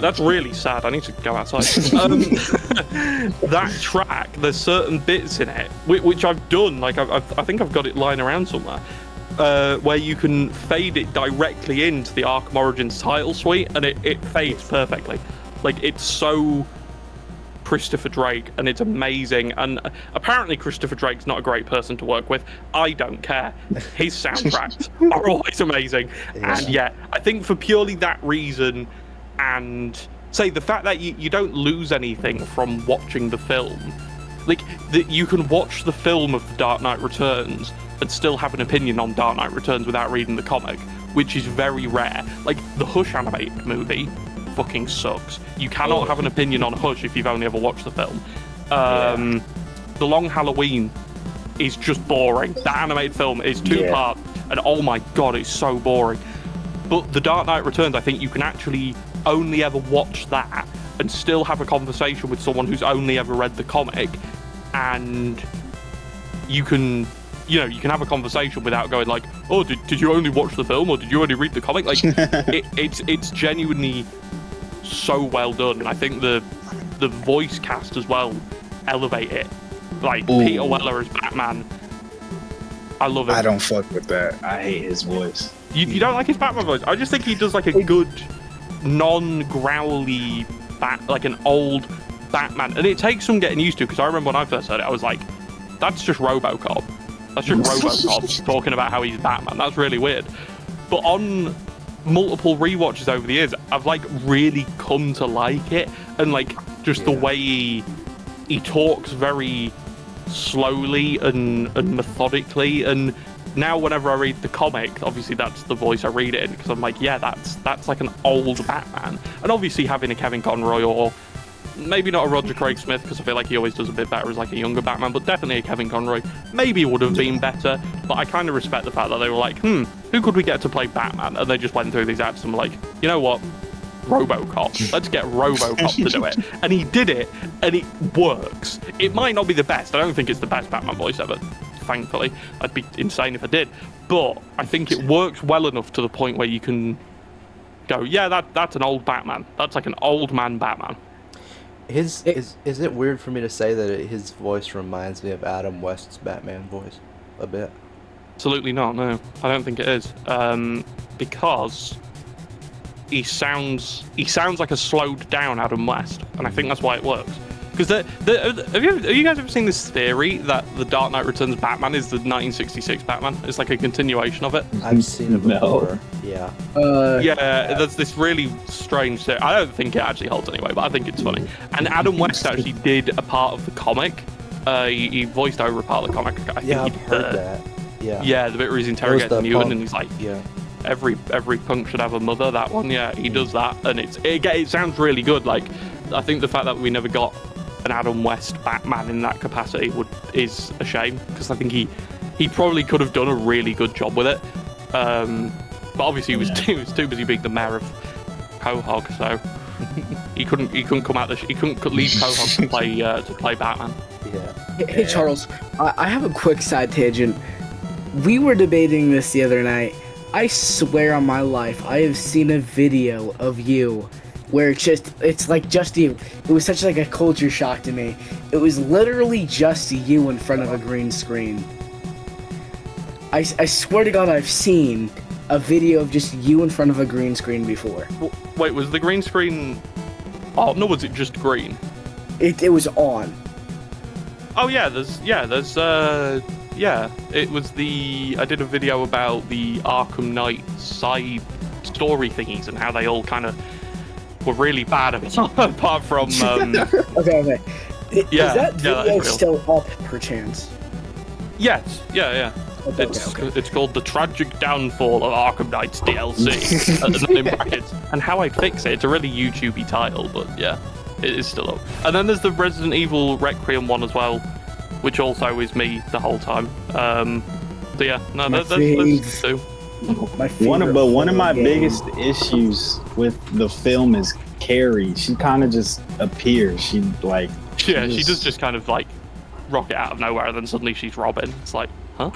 That's really sad. I need to go outside. That track, there's certain bits in it, which I've done. Like, I think I've got it lying around somewhere, where you can fade it directly into the Arkham Origins title suite, and it fades perfectly. Like, it's so Christopher Drake, and it's amazing. And apparently Christopher Drake's not a great person to work with. I don't care. His soundtracks are always amazing. Yeah. And yeah, I think for purely that reason, and say the fact that you don't lose anything from watching the film, like that you can watch the film of The Dark Knight Returns and still have an opinion on Dark Knight Returns without reading the comic, which is very rare. Like the Hush animated movie fucking sucks. You cannot have an opinion on Hush if you've only ever watched the film. The Long Halloween is just boring. That animated film is 2 parts, and oh my god, it's so boring. But The Dark Knight Returns, I think you can actually only ever watch that and still have a conversation with someone who's only ever read the comic, and you can have a conversation without going like, oh, did you only watch the film or did you only read the comic? Like, it's genuinely so well done, and I think the voice cast as well elevate it. Like, Peter Weller as Batman, I love him. I don't fuck with that. I hate his voice. You don't like his Batman voice? I just think he does like a good, non-growly like an old Batman, and it takes some getting used to, because I remember when I first heard it, I was like, that's just RoboCop. That's just RoboCop talking about how he's Batman. That's really weird. But on multiple rewatches over the years, I've like really come to like it, and like just the way he talks very slowly and methodically, and now whenever I read the comic, obviously that's the voice I read it in, because I'm like, yeah, that's like an old Batman. And obviously having a Kevin Conroy, or maybe not a Roger Craig Smith, because I feel like he always does a bit better as like a younger Batman, but definitely a Kevin Conroy maybe would have been better. But I kind of respect the fact that they were like, who could we get to play Batman? And they just went through these acts and were like, you know what? RoboCop. Let's get RoboCop to do it. And he did it, and it works. It might not be the best. I don't think it's the best Batman voice ever, thankfully. I'd be insane if I did. But I think it works well enough to the point where you can go, yeah, that's an old Batman. That's like an old man Batman. Is it weird for me to say that his voice reminds me of Adam West's Batman voice a bit? Absolutely not, no. I don't think it is. Because he sounds like a slowed down Adam West, and I think that's why it works. Because have you guys ever seen this theory that the Dark Knight Returns Batman is the 1966 Batman? It's like a continuation of it. I've seen it before. Yeah. There's this really strange theory. I don't think it actually holds anyway, but I think it's funny. And Adam West actually did a part of the comic. He voiced over a part of the comic. I've heard that. Yeah, the bit where he's interrogating Newton, and he's like, yeah. Every punk should have a mother. That one, yeah, he does that, and it sounds really good. Like, I think the fact that we never got an Adam West Batman in that capacity is a shame, because I think he probably could have done a really good job with it. But obviously he was too busy being the mayor of Quahog, so he couldn't come out. He couldn't leave Quahog to play Batman. Yeah. Hey Charles, I have a quick side tangent. We were debating this the other night. I swear on my life, I have seen a video of you where it's like just you. It was such like a culture shock to me. It was literally just you in front of a green screen. I swear to God, I've seen a video of just you in front of a green screen before. Wait, was the green screen? Oh no, was it just green? It was on. Oh yeah, it was I did a video about the Arkham Knight side story thingies and how they all kind of were really bad apart from Okay. Is that video still up, perchance? Yes, yeah. Okay. It's called The Tragic Downfall of Arkham Knight's DLC, in brackets. And how I fix it, it's a really YouTubey title, but yeah, it is still up. And then there's the Resident Evil Requiem one as well, which also is me the whole time. So yeah, no, there's two. One of my biggest issues with the film is Carrie. She kind of just appears. She does just kind of like rocket out of nowhere, and then suddenly she's Robin. It's like, huh?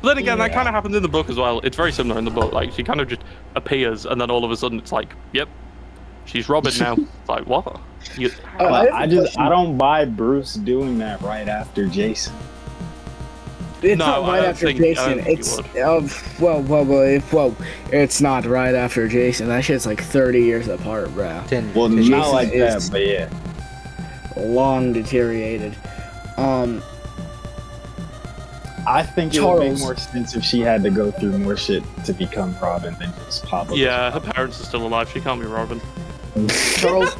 But then again, that kind of happens in the book as well. It's very similar in the book. Like, she kind of just appears, and then all of a sudden it's like, yep, she's Robin now. It's like, what? I don't buy Bruce doing that right after Jason. It's not right after Jason. It's it's not right after Jason. That shit's like 30 years apart, bro. Not like that, but yeah. Long deteriorated. I think it would make more sense if she had to go through more shit to become Robin than just pop up. Yeah, her parents are still alive. She can't be Robin. Charles,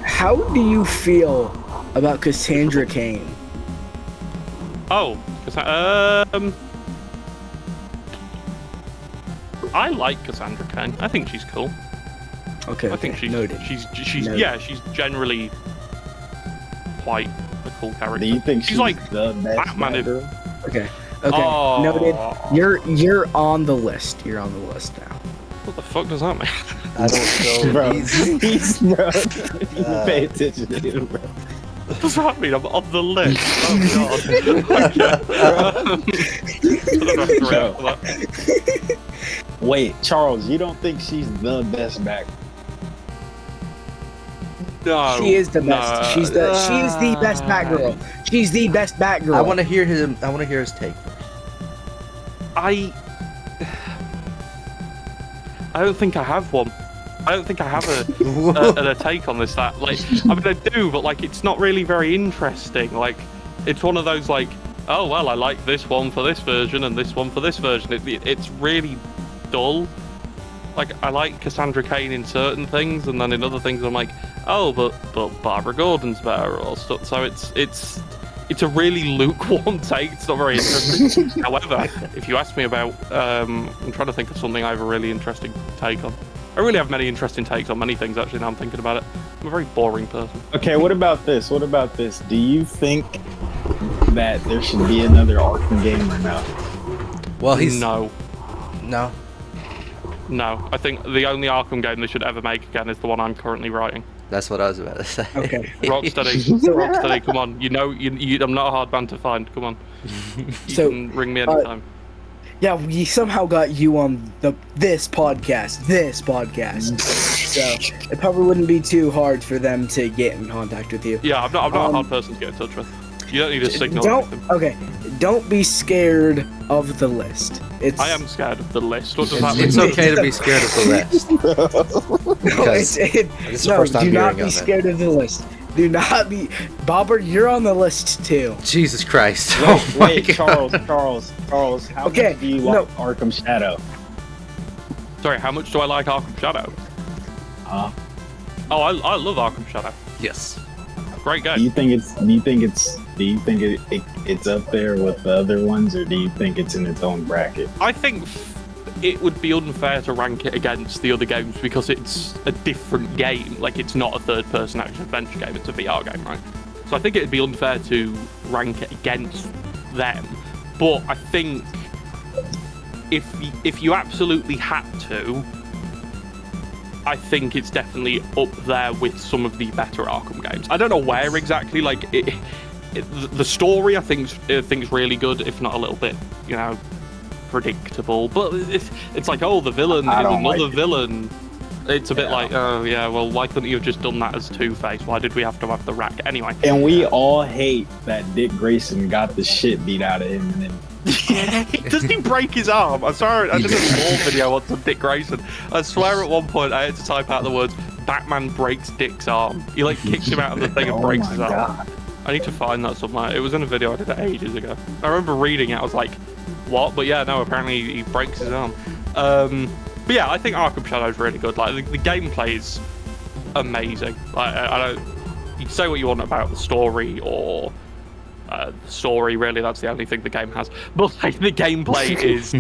how do you feel about Cassandra Cain? Oh, I like Cassandra Cain. I think she's cool. Okay. I think she's generally quite a cool character. Do you think she's like the best Batman? Okay. Noted. You're on the list. You're on the list now. What the fuck does that mean? I don't know. Bro, bro. You pay attention to him, bro. What does that mean? I'm on the list. Oh god. Wait, Charles, you don't think she's the best back? No. She is the best. No. She's the best Batgirl. She's the best Batgirl. I want to hear his take first. I don't think I have one. I don't think I have a take on this. That like, I mean, I do, but like, it's not really very interesting. Like, it's one of those like, oh well, I like this one for this version and this one for this version. It's really dull. Like, I like Cassandra Cain in certain things, and then in other things I'm like, oh, but Barbara Gordon's better or stuff. So it's a really lukewarm take. It's not very interesting. However, if you ask me about, I'm trying to think of something I have a really interesting take on. I really have many interesting takes on many things, actually, now I'm thinking about it. I'm a very boring person. Okay, what about this? Do you think that there should be another Arkham game or no? Well, No. I think the only Arkham game they should ever make again is the one I'm currently writing. That's what I was about to say. Okay. Rocksteady, come on. You know, I'm not a hard man to find. Come on. You can ring me anytime. Yeah, we somehow got you on this podcast. So it probably wouldn't be too hard for them to get in contact with you. Yeah, I'm not a hard person to get in touch with. You don't need a signal. Don't be scared of the list. I am scared of the list. What does that mean? It's okay to be scared of the list. Do not be scared of the list. Do not be. Bobber, you're on the list too. Jesus Christ. Wait, Charles, how much do you like Arkham Shadow? Sorry, how much do I like Arkham Shadow? I love Arkham Shadow. Yes. Great game. Do you think it's up there with the other ones, or do you think it's in its own bracket? I think it would be unfair to rank it against the other games because it's a different game. Like, it's not a third-person action-adventure game, it's a VR game, right? So I think it'd be unfair to rank it against them. But I think if you absolutely had to, I think it's definitely up there with some of the better Arkham games. I don't know where exactly. Like, the story I think's really good, if not a little bit, predictable. But it's like, oh, the villain is another villain. It's a bit like, oh yeah, well, why couldn't you have just done that as Two-Face? Why did we have to have the rack anyway? And we all hate that Dick Grayson got the shit beat out of him, and then. Doesn't he break his arm? I'm sorry, I did a small video on some Dick Grayson. I swear at one point I had to type out the words, Batman breaks Dick's arm. He like kicks him out of the thing and breaks his arm. God. I need to find that somewhere. It was in a video I did ages ago. I remember reading it, I was like, what? But yeah, no, apparently he breaks his arm. But yeah, I think Arkham Shadow is really good. Like, the gameplay is amazing. Like, you can say what you want about the story or the story, really, that's the only thing the game has. But like, the gameplay is...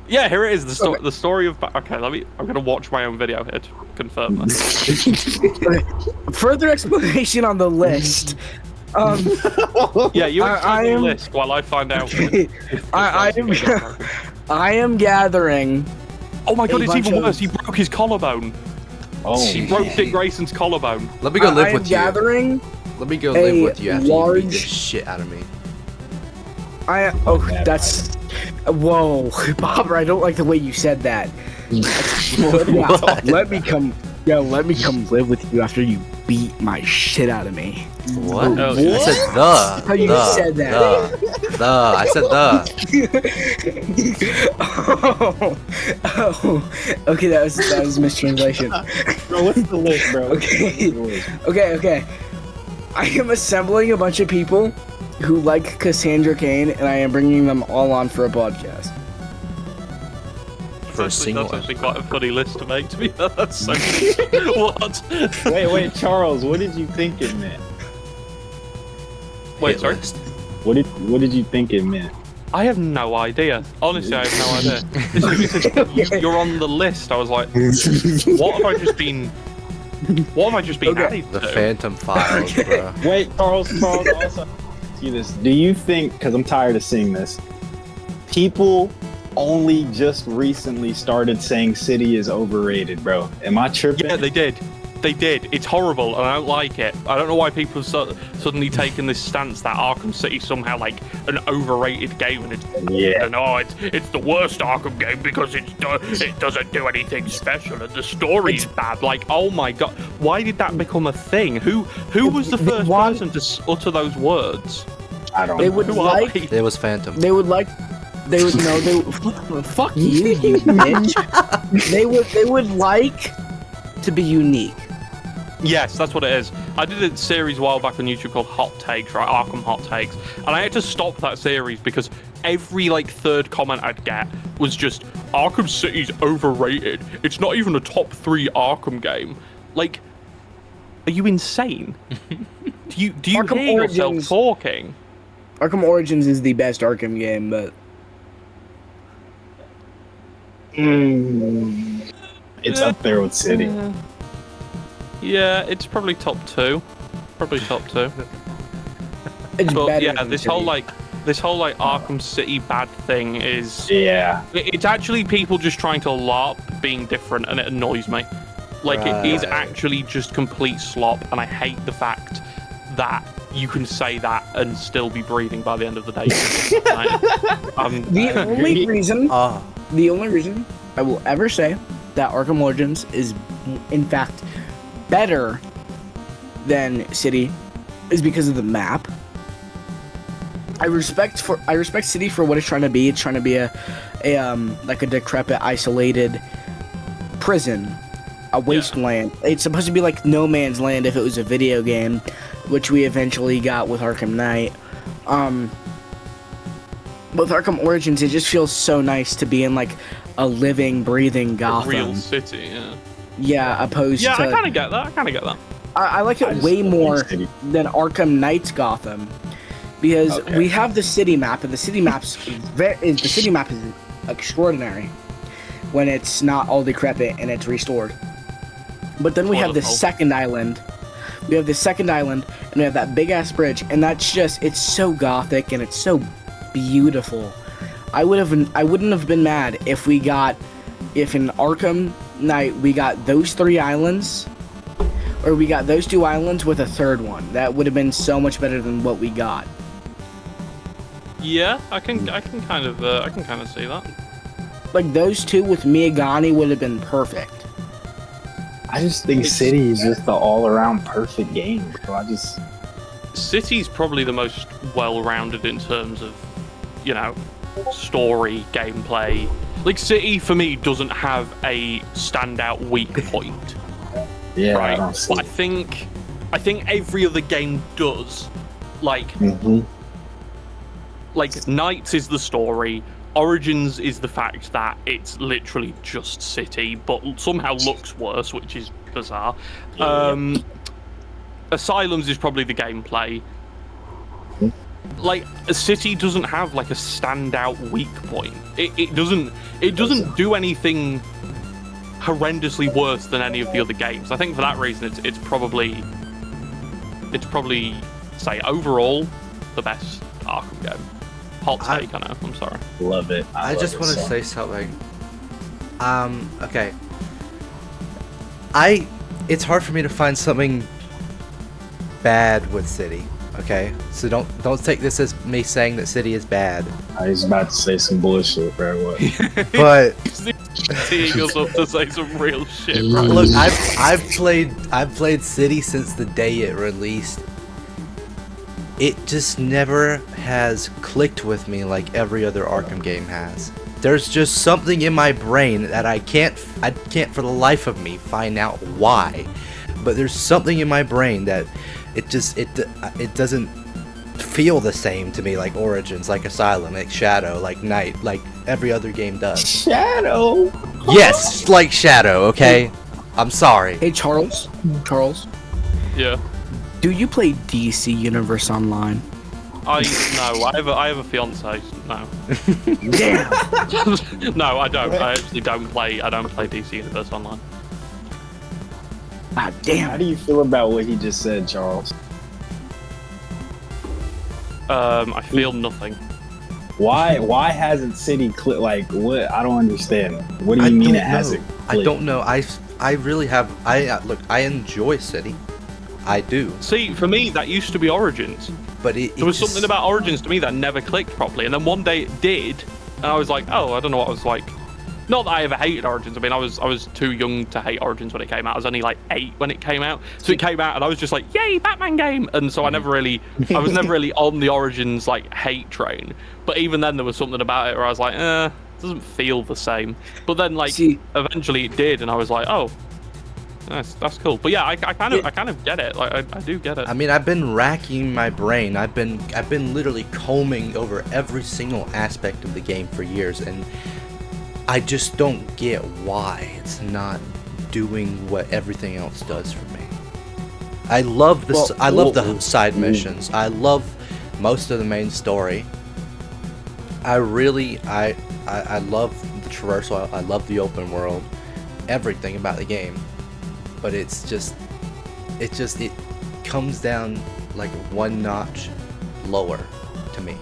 Yeah, here it is. The story of... Okay, I'm going to watch my own video here to confirm that. Further explanation on the list. Yeah, you explain the list while I find out. I am gathering... Oh my god, it's even worse. He broke his collarbone. Oh, he broke Dick Grayson's collarbone. Let me go live with you. Let me go live with you after you beat the shit out of me. That's... Whoa, Bobber, I don't like the way you said that. Let me come live with you after you beat my shit out of me. What? Oh, I said the. How you said that? I said the. Okay, that was a mistranslation. Bro, what's the list, bro? Okay. I am assembling a bunch of people who like Cassandra Cain, and I am bringing them all on for a podcast. That's actually quite a funny list to make, to be honest. So what? Wait, Charles, what did you think it meant? Wait, sorry? What did you think it meant? I have no idea. Honestly, I have no idea. You're on the list. I was like, what have I just been added to? The Phantom Files, bro. Wait, Charles, ask you this. Do you think, because I'm tired of seeing this, people only just recently started saying City is overrated, bro? Am I tripping? Yeah, they did. It's horrible, and I don't like it. I don't know why people have suddenly taken this stance that Arkham City is somehow like an overrated game, and it's the worst Arkham game because it doesn't do anything special, and the story's bad. Like, oh my god, why did that become a thing? Who was the first person to utter those words? I don't know. It was Phantom. They would fuck you bitch. They would like to be unique. Yes, that's what it is. I did a series a while back on YouTube called Hot Takes, right? Arkham Hot Takes. And I had to stop that series because every third comment I'd get was just, Arkham City's overrated. It's not even a top 3 Arkham game. Like, are you insane? Do you hear yourself talking? Arkham Origins is the best Arkham game, but it's up there with City. Yeah, it's probably top 2. It's but better yeah, than this City. whole Arkham City bad thing is it's actually people just trying to LARP being different, and it annoys me. It is actually just complete slop, and I hate the fact that you can say that and still be breathing by the end of the day. The only reason I will ever say that Arkham Origins is in fact better than City is because of the map. I respect City for what it's trying to be. It's trying to be a decrepit, isolated prison, a wasteland. Yeah. It's supposed to be like No Man's Land if it was a video game, which we eventually got with Arkham Knight. With Arkham Origins, it just feels so nice to be in a living, breathing Gotham. A real city, yeah. Yeah, opposed to... Yeah, I kind of get that. I like it way more than Arkham Knight's Gotham, because we have the city map, and the city map is extraordinary when it's not all decrepit and it's restored. But then we have the second island. We have the second island, and we have that big ass bridge, and that's just, it's so gothic and it's so beautiful. I wouldn't have been mad if in Arkham Knight we got those 3 islands, or we got those 2 islands with a third one. That would have been so much better than what we got. Yeah, I can kind of see that. Those 2 with Miyagani would have been perfect. I just think City is just the all-around perfect game. So City's probably the most well-rounded in terms of, story, gameplay. City for me doesn't have a standout weak point. Yeah, right? I don't see. But I think every other game does. Knights is the story. Origins is the fact that it's literally just City, but somehow looks worse, which is bizarre. Asylums is probably the gameplay. A City doesn't have a standout weak point. It doesn't do anything horrendously worse than any of the other games. I think for that reason it's probably say overall the best Arkham game. Hot take, I know. I'm sorry. Love it. I just want to say something. Okay. It's hard for me to find something bad with City. Okay, so don't take this as me saying that City is bad. I was about to say some bullshit, bro. What? But teeing us up to say some real shit, bro. Look, I've played City since the day it released. It just never has clicked with me like every other Arkham game has. There's just something in my brain that I can't for the life of me find out why. But there's something in my brain that it doesn't feel the same to me like Origins, like Asylum, like Shadow, like Night, like every other game does. Shadow? Yes, like Shadow, okay? I'm sorry. Hey, Charles? Yeah? Do you play DC Universe Online? I have a fiance. No. Damn. No, I don't. I actually don't play DC Universe Online. Ah, damn. How do you feel about what he just said, Charles? I feel nothing. Why hasn't City like what? I don't understand. What do you mean it hasn't clicked? I don't know. I really have. Look, I enjoy City. I do. See, for me, that used to be Origins. But there was something about Origins to me that never clicked properly, and then one day it did, and I was like, oh, I don't know what I was like. Not that I ever hated Origins. I mean, I was too young to hate Origins when it came out. I was only like 8 when it came out. So it came out, and I was just like, yay, Batman game! And so I was never really on the Origins like hate train. But even then, there was something about it where I was like, it doesn't feel the same. But then like eventually it did, and I was like, oh, that's cool. But yeah, I kind of get it. Like I do get it. I mean, I've been racking my brain. I've been literally combing over every single aspect of the game for years, and I just don't get why it's not doing what everything else does for me. I love the side missions. I love most of the main story. I love the traversal. I love the open world. Everything about the game. But it comes down like one notch lower to me.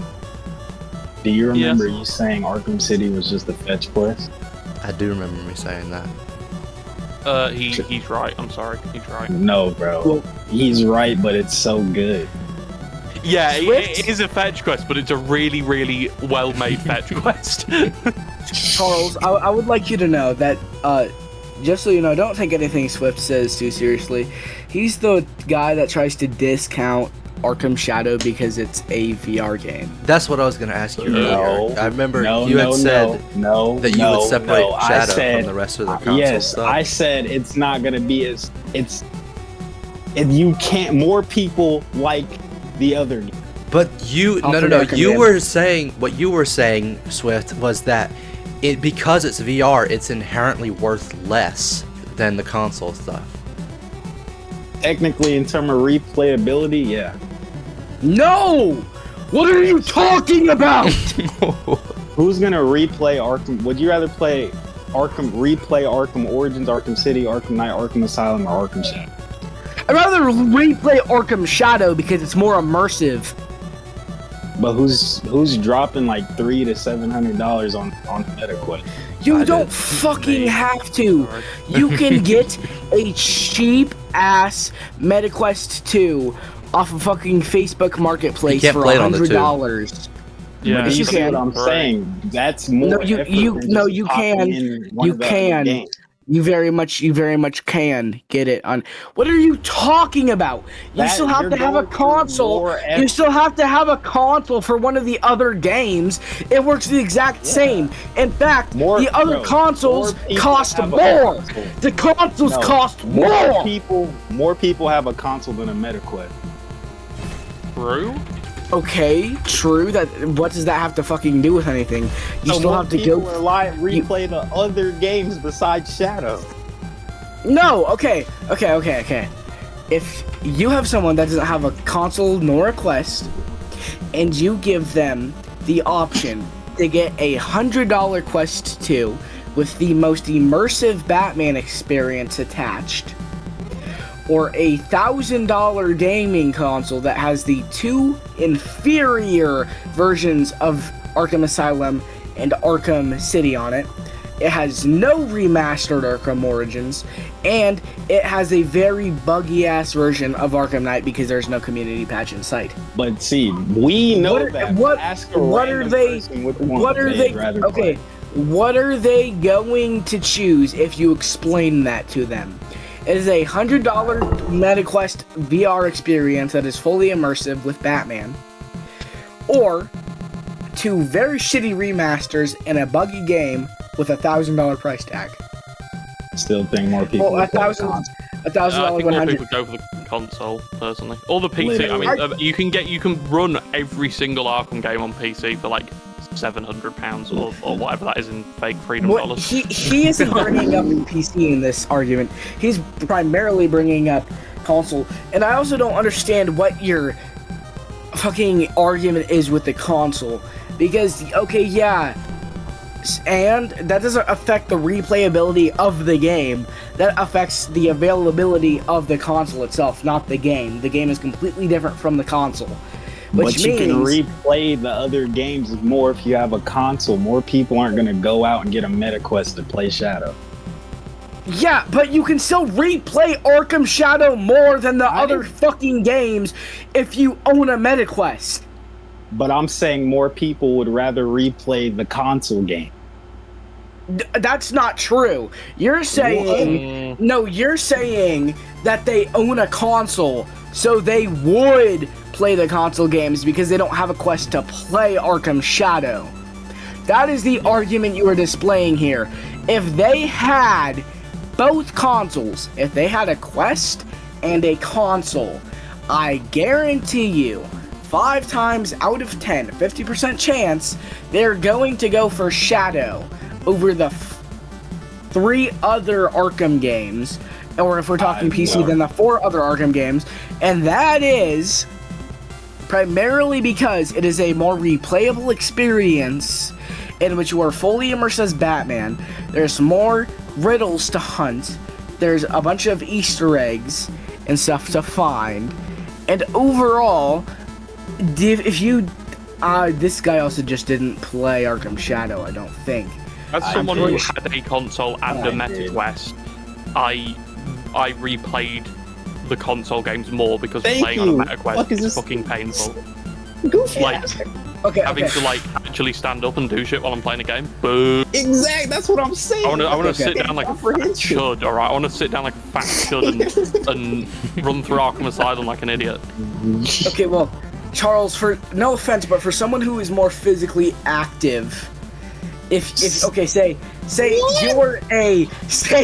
Do you remember you saying Arkham City was just a fetch quest? I do remember me saying that. He's right. I'm sorry. He's right. No, bro. Well, he's right, but it's so good. Yeah, it is a fetch quest, but it's a really, really well-made fetch quest. Charles, I would like you to know that, just so you know, don't take anything Swift says too seriously. He's the guy that tries to discount Arkham Shadow because it's a VR game. That's what I was going to ask you earlier. I remember you had said that you would separate Shadow from the rest of the console stuff. I said it's not going to be you can't, more people like the other game. But you were saying, what you were saying, Swift, was that because it's VR, it's inherently worth less than the console stuff. Technically, in terms of replayability, yeah. No! What are you talking about? Who's gonna replay Arkham? Would you rather replay Arkham Origins, Arkham City, Arkham Knight, Arkham Asylum, or Arkham Shadow? I'd rather replay Arkham Shadow because it's more immersive. But who's dropping like $300 to $700 on MetaQuest? You don't fucking have to. You can get a cheap ass MetaQuest 2 off of fucking Facebook Marketplace for $100. Yeah, you can. What I'm saying, that's more. No, you can. You very much can get it on. What are you talking about? You still have to have a console. You still have to have a console for one of the other games. It works the exact same. In fact, the other consoles cost more. The consoles cost more. More people have a console than a MetaQuest. True. Okay, true. What does that have to fucking do with anything? You still have to go. Replay the other games besides Shadow. No. Okay. If you have someone that doesn't have a console nor a Quest, and you give them the option to get a $100 Quest 2 with the most immersive Batman experience attached, or a $1,000 gaming console that has the 2 inferior versions of Arkham Asylum and Arkham City on it. It has no remastered Arkham Origins, and it has a very buggy-ass version of Arkham Knight because there's no community patch in sight. But see, we know what are they going to choose if you explain that to them? It is a $100 MetaQuest VR experience that is fully immersive with Batman, or 2 very shitty remasters and a buggy game with a $1,000 price tag. Still think more people. Well, $1,000. I think more people go for the console personally, or the PC. Literally. I mean, you can run every single Arkham game on PC for like £700 or whatever that is in fake freedom dollars. He isn't bringing up PC in this argument. He's primarily bringing up console, and I also don't understand what your fucking argument is with the console, because and that doesn't affect the replayability of the game. That affects the availability of the console itself, not the game. The game is completely different from the console. But you can replay the other games more if you have a console. More people aren't going to go out and get a MetaQuest to play Shadow. Yeah, but you can still replay Arkham Shadow more than the other fucking games if you own a MetaQuest. But I'm saying more people would rather replay the console game. That's not true. You're saying... No, you're saying that they own a console, so they would play the console games because they don't have a Quest to play Arkham Shadow. That is the argument you are displaying here. If they had both consoles, if they had a Quest and a console, I guarantee you 5 times out of 10, 50% chance, they're going to go for Shadow over the 3 other Arkham games, or if we're talking PC, then the 4 other Arkham games, and that is primarily because it is a more replayable experience in which you are fully immersed as Batman. There's more riddles to hunt, there's a bunch of Easter eggs and stuff to find, and overall, if you this guy also just didn't play Arkham Shadow, I don't think. As someone who had a console and a MetaQuest, I replayed the console games more because playing on a MetaQuest is fucking painful. Goofy like, having to like actually stand up and do shit while I'm playing a game. Boo. Exactly, that's what I'm saying. I want to sit down like a fat chud, alright? I want to sit down like a fat chud and run through Arkham Asylum like an idiot. Okay, well, Charles, for no offense, but for someone who is more physically active, if okay, say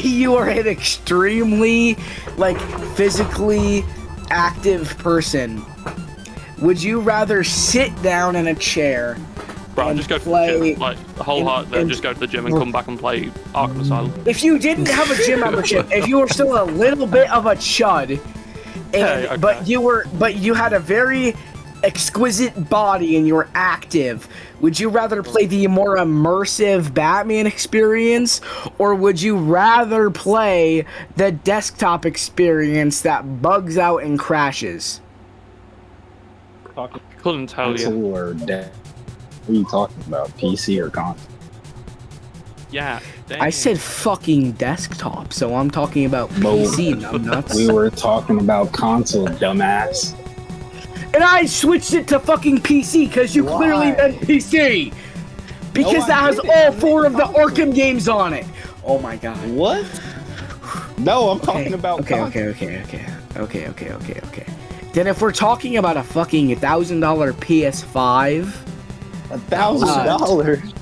you are an extremely like physically active person, would you rather sit down in a chair and just go play to the gym, like the whole heart then just go to the gym and come back and play Arkham Asylum? If you didn't have a gym membership, if you were still a little bit of a chud, and but you had a very exquisite body and you're active, would you rather play the more immersive Batman experience, or would you rather play the desktop experience that bugs out and crashes? Couldn't tell you. What are you talking about? PC or console? Yeah. Dang. I said fucking desktop, so I'm talking about PC, nuts. We were talking about console, dumbass. And I switched it to fucking PC because you clearly meant PC. Because that has all 4 of the Arkham games on it. Oh my god. What? No, I'm talking about Okay. Then if we're talking about a fucking $1,000 PS5, $1,000.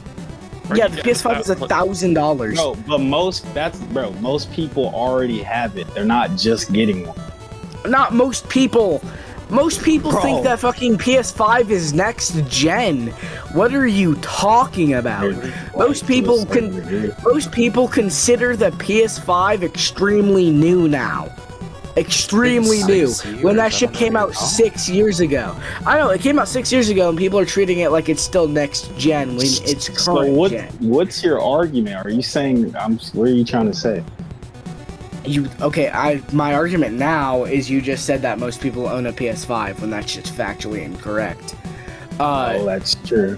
Yeah, the PS5 is $1,000. No, but most people already have it. They're not just getting one. Not most people. Most people think that fucking PS5 is next gen. What are you talking about? Most people consider the PS5 extremely new now. Extremely new. When that shit came out 6 years ago. I know, it came out 6 years ago and people are treating it like it's still next gen when it's current gen. What's your argument? Are you saying, what are you trying to say? My argument now is you just said that most people own a PS5 when that's just factually incorrect. That's true.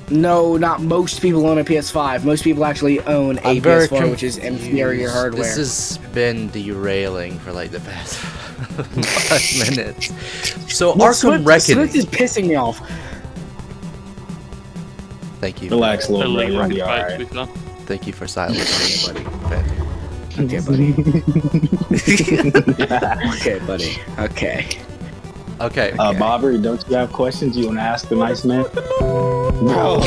No, not most people own a PS5. Most people actually own a PS4, which is inferior hardware. This has been derailing for like the past 5 minutes. So Arkham Reckoning. This is pissing me off. Thank you. Relax a little bit. You'll be alright. Thank you for silencing me, buddy. Okay, buddy. Okay, buddy. Okay. Bobber, don't you have questions you want to ask the nice man? Bro.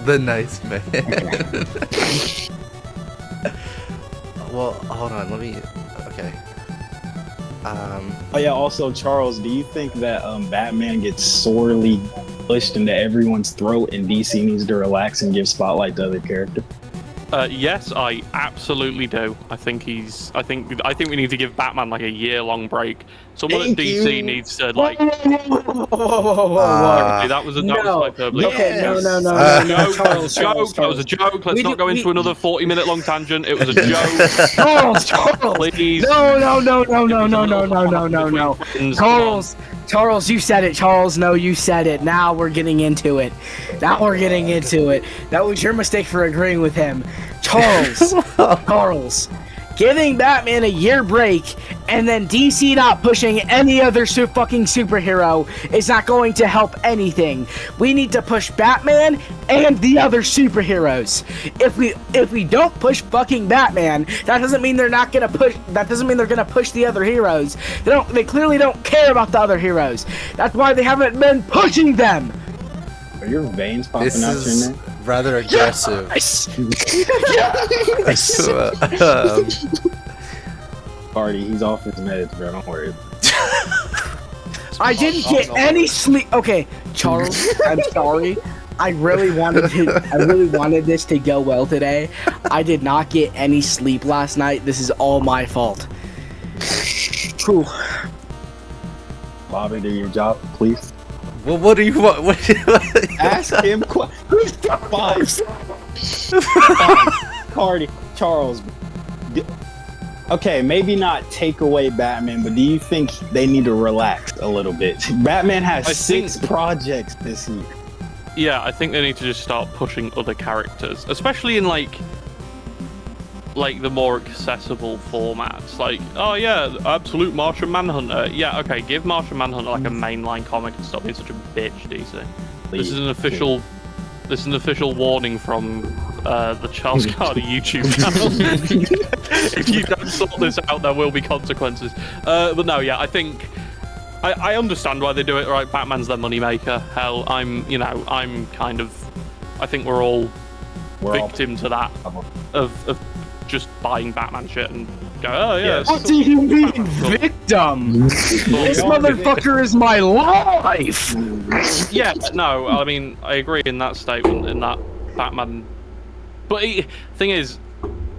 The nice man. Well, hold on. Let me. Okay. Oh yeah. Also, Charles, do you think that Batman gets sorely pushed into everyone's throat and DC needs to relax and give spotlight to other characters? Yes, I absolutely do. I think we need to give Batman like a year-long break. Someone at DC needs to like. Whoa. That was hyperbole. Okay, no. Charles, that was a joke. Let's not go into another 40-minute long tangent. It was a joke. Charles, please. No. Charles, you said it. Charles, no, you said it. Now we're getting into it. That was your mistake for agreeing with him. Charles, giving Batman a year break and then DC not pushing any other fucking superhero is not going to help anything. We need to push Batman and the other superheroes. If we don't push fucking Batman, that doesn't mean they're not gonna push. That doesn't mean they're gonna push the other heroes. They clearly don't care about the other heroes. That's why they haven't been pushing them. Are your veins popping This out is your neck? rather aggressive. Cardi, he's off his meds, bro. Don't worry. I didn't get any sleep. Okay, Charles, I'm sorry. I really wanted this to go well today. I did not get any sleep last night. This is all my fault. Whew. Bobby, do your job, please. Well, what do you want? Ask him Fine. Cardi, Charles. Okay, maybe not take away Batman, but do you think they need to relax a little bit? Batman has 6 projects this year. Yeah, I think they need to just start pushing other characters, especially in like the more accessible formats. Like, oh yeah, absolute Martian Manhunter. Yeah, okay, give Martian Manhunter like a mainline comic and stop being such a bitch, DC. This is an official warning from the Charles Cardy YouTube channel. If you don't sort this out, there will be consequences. But no, yeah, I think I understand why they do it. Right, Batman's their moneymaker. Hell, I think we're all victim to that of just buying Batman shit and go, oh yeah. What do you mean victim? This motherfucker is my life. Yeah, no, I mean, I agree in that statement, in that Batman. But thing is,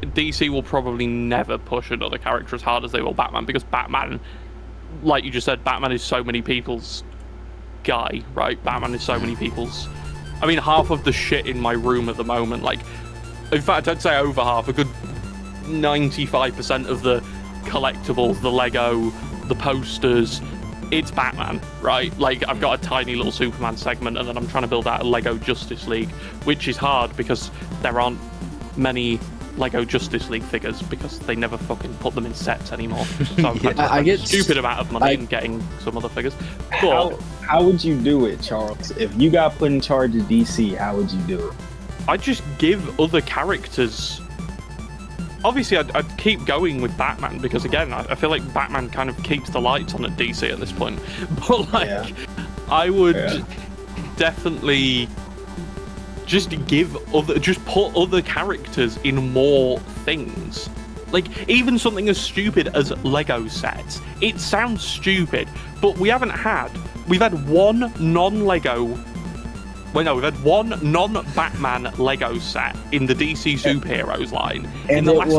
DC will probably never push another character as hard as they will Batman, because Batman, like you just said, Batman is so many people's guy, right? Batman is so many people's. I mean, half of the shit in my room at the moment, like, in fact, I'd say over half, a good 95% of the collectibles, the Lego, the posters, it's Batman, right? Like, I've got a tiny little Superman segment, and then I'm trying to build out a Lego Justice League, which is hard because there aren't many Lego Justice League figures because they never fucking put them in sets anymore. So I get a stupid amount of money in getting some other figures. But how would you do it, Charles? If you got put in charge of DC, how would you do it? I'd just give other characters. Obviously, I'd keep going with Batman because, again, I feel like Batman kind of keeps the lights on at DC at this point. But, like, I would definitely just put other characters in more things. Like, even something as stupid as Lego sets. It sounds stupid, but we've had one non-Lego. We've had one non-Batman Lego set in the DC superheroes line in the last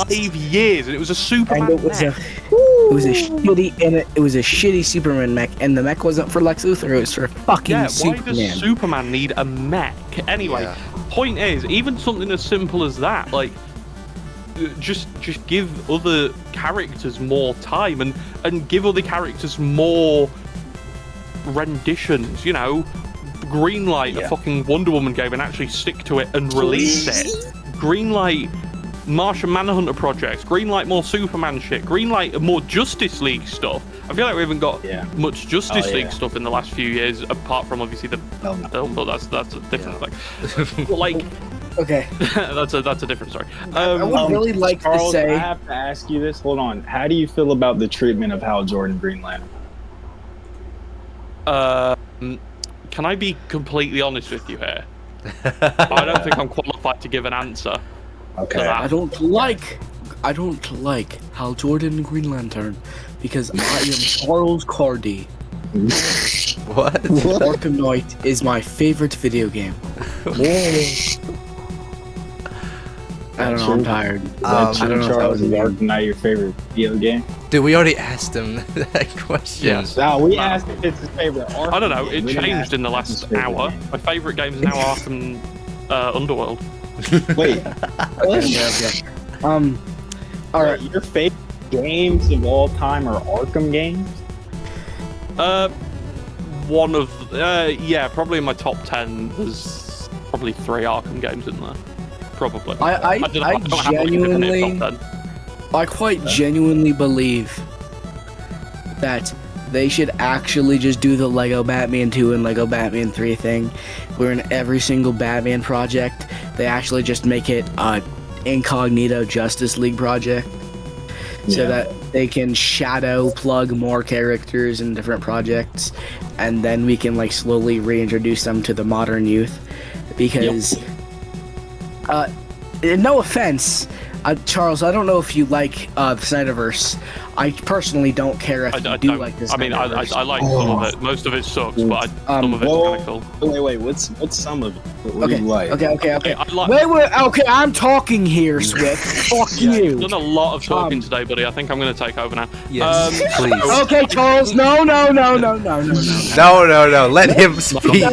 5 years, and it was a Superman mech. It was a shitty Superman mech, and the mech wasn't for Lex Luthor; it was for fucking Superman. Why does Superman need a mech? Anyway, point is, even something as simple as that, like, just give other characters more time and give other characters more renditions, you know. Greenlight a fucking Wonder Woman game and actually stick to it and release it. Greenlight Martian Manhunter projects. Greenlight more Superman shit. Greenlight more Justice League stuff. I feel like we haven't got much Justice League stuff in the last few years, apart from obviously the film, but that's a different thing. But like, okay, that's a different story. I would really like Charles, to say. I have to ask you this. Hold on. How do you feel about the treatment of Hal Jordan Green Lantern? Can I be completely honest with you here? I don't think I'm qualified to give an answer. Okay. I don't like Hal Jordan Green Lantern because I am Charles Cardy. What? Arkham Knight is my favorite video game. I don't know. I'm tired. I don't know. Charles, is Arkham Knight your favorite video game? Dude, we already asked him that question. Yes. We asked if it's his favorite Arkham. I don't know. Game. It changed in the last hour. Game. My favorite game is now Arkham Underworld. Wait. Okay. All right. Your favorite games of all time are Arkham games? One of probably in my top 10. There's probably 3 Arkham games in there. Probably. I quite genuinely believe that they should actually just do the Lego Batman 2 and Lego Batman 3 thing, where in every single Batman project, they actually just make it an incognito Justice League project, so that they can shadow plug more characters in different projects, and then we can like slowly reintroduce them to the modern youth. Because, no offense, Charles, I don't know if you like the Snyderverse. I personally don't care if you do like this. I mean, I like some of it. Most of it sucks, but some of it's kind of cool. Wait, what's some of it? What do you like? Okay. Wait, okay, I'm talking here, Swift. Fuck you. I've done a lot of talking today, buddy. I think I'm going to take over now. Yes, please. Okay, Charles, no. No, let him speak, please.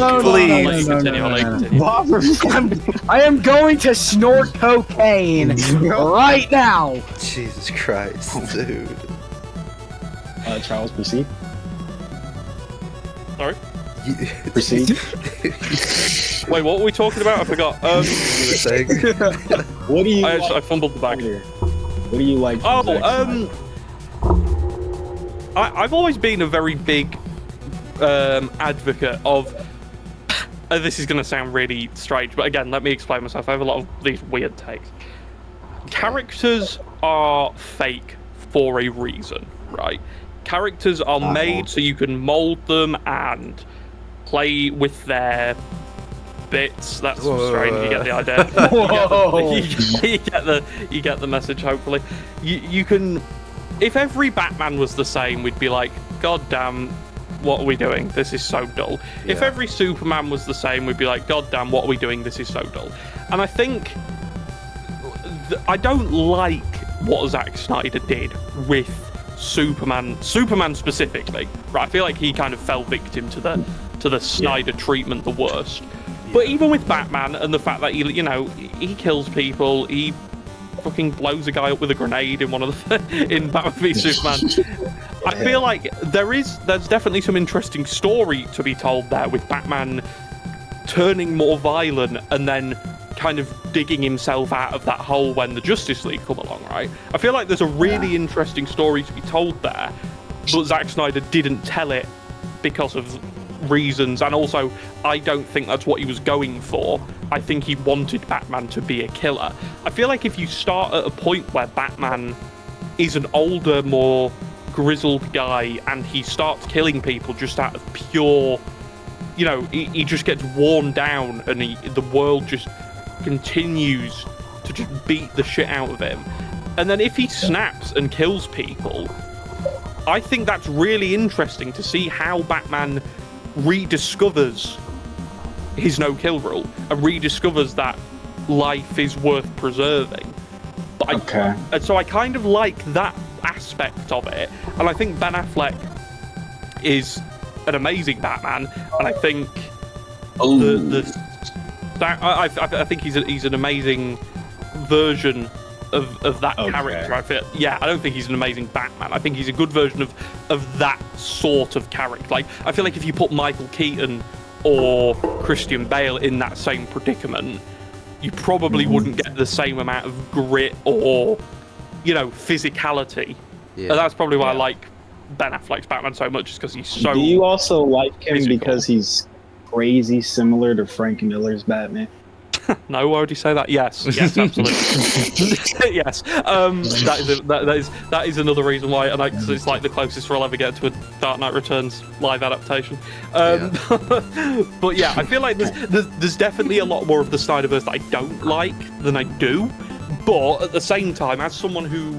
I am going to snort cocaine right now. Jesus Christ, dude. Charles, proceed. Sorry? Proceed. Wait, what were we talking about? I forgot. What do you I fumbled the bag. What do you like? I've always been a very big advocate of... this is going to sound really strange, but again, let me explain myself. I have a lot of these weird takes. Characters are fake for a reason, right? Characters are made so you can mold them and play with their bits. That's strange. You get the idea. You get the message. Hopefully, you can. If every Batman was the same, we'd be like, God damn, what are we doing? This is so dull. Yeah. If every Superman was the same, we'd be like, God damn, what are we doing? This is so dull. And I think I don't like what Zack Snyder did with Superman specifically, right? I feel like he kind of fell victim to the Snyder treatment the worst. But even with Batman and the fact that he kills people, he fucking blows a guy up with a grenade in one of the in Batman v Superman. I feel like there's definitely some interesting story to be told there with Batman turning more violent and then kind of digging himself out of that hole when the Justice League come along, right? I feel like there's a really interesting story to be told there, but Zack Snyder didn't tell it because of reasons, and also I don't think that's what he was going for. I think he wanted Batman to be a killer. I feel like if you start at a point where Batman is an older, more grizzled guy and he starts killing people just out of pure, he just gets worn down and the world just continues to just beat the shit out of him. And then if he snaps and kills people, I think that's really interesting to see how Batman rediscovers his no-kill rule and rediscovers that life is worth preserving. And so I kind of like that aspect of it, and I think Ben Affleck is an amazing Batman, and I think I think he's an amazing version of that character. I don't think he's an amazing Batman. I think he's a good version of that sort of character. Like, I feel like if you put Michael Keaton or Christian Bale in that same predicament, you probably wouldn't get the same amount of grit or physicality. And that's probably why I like Ben Affleck's Batman so much, is because he's so... Do you also like him physical because he's crazy similar to Frank Miller's Batman? No, I already say that. Yes, absolutely. Yes, that is another reason why, and it's like the closest we'll ever get to a Dark Knight Returns live adaptation. But yeah, I feel like there's definitely a lot more of the Snyderverse that I don't like than I do. But at the same time, as someone who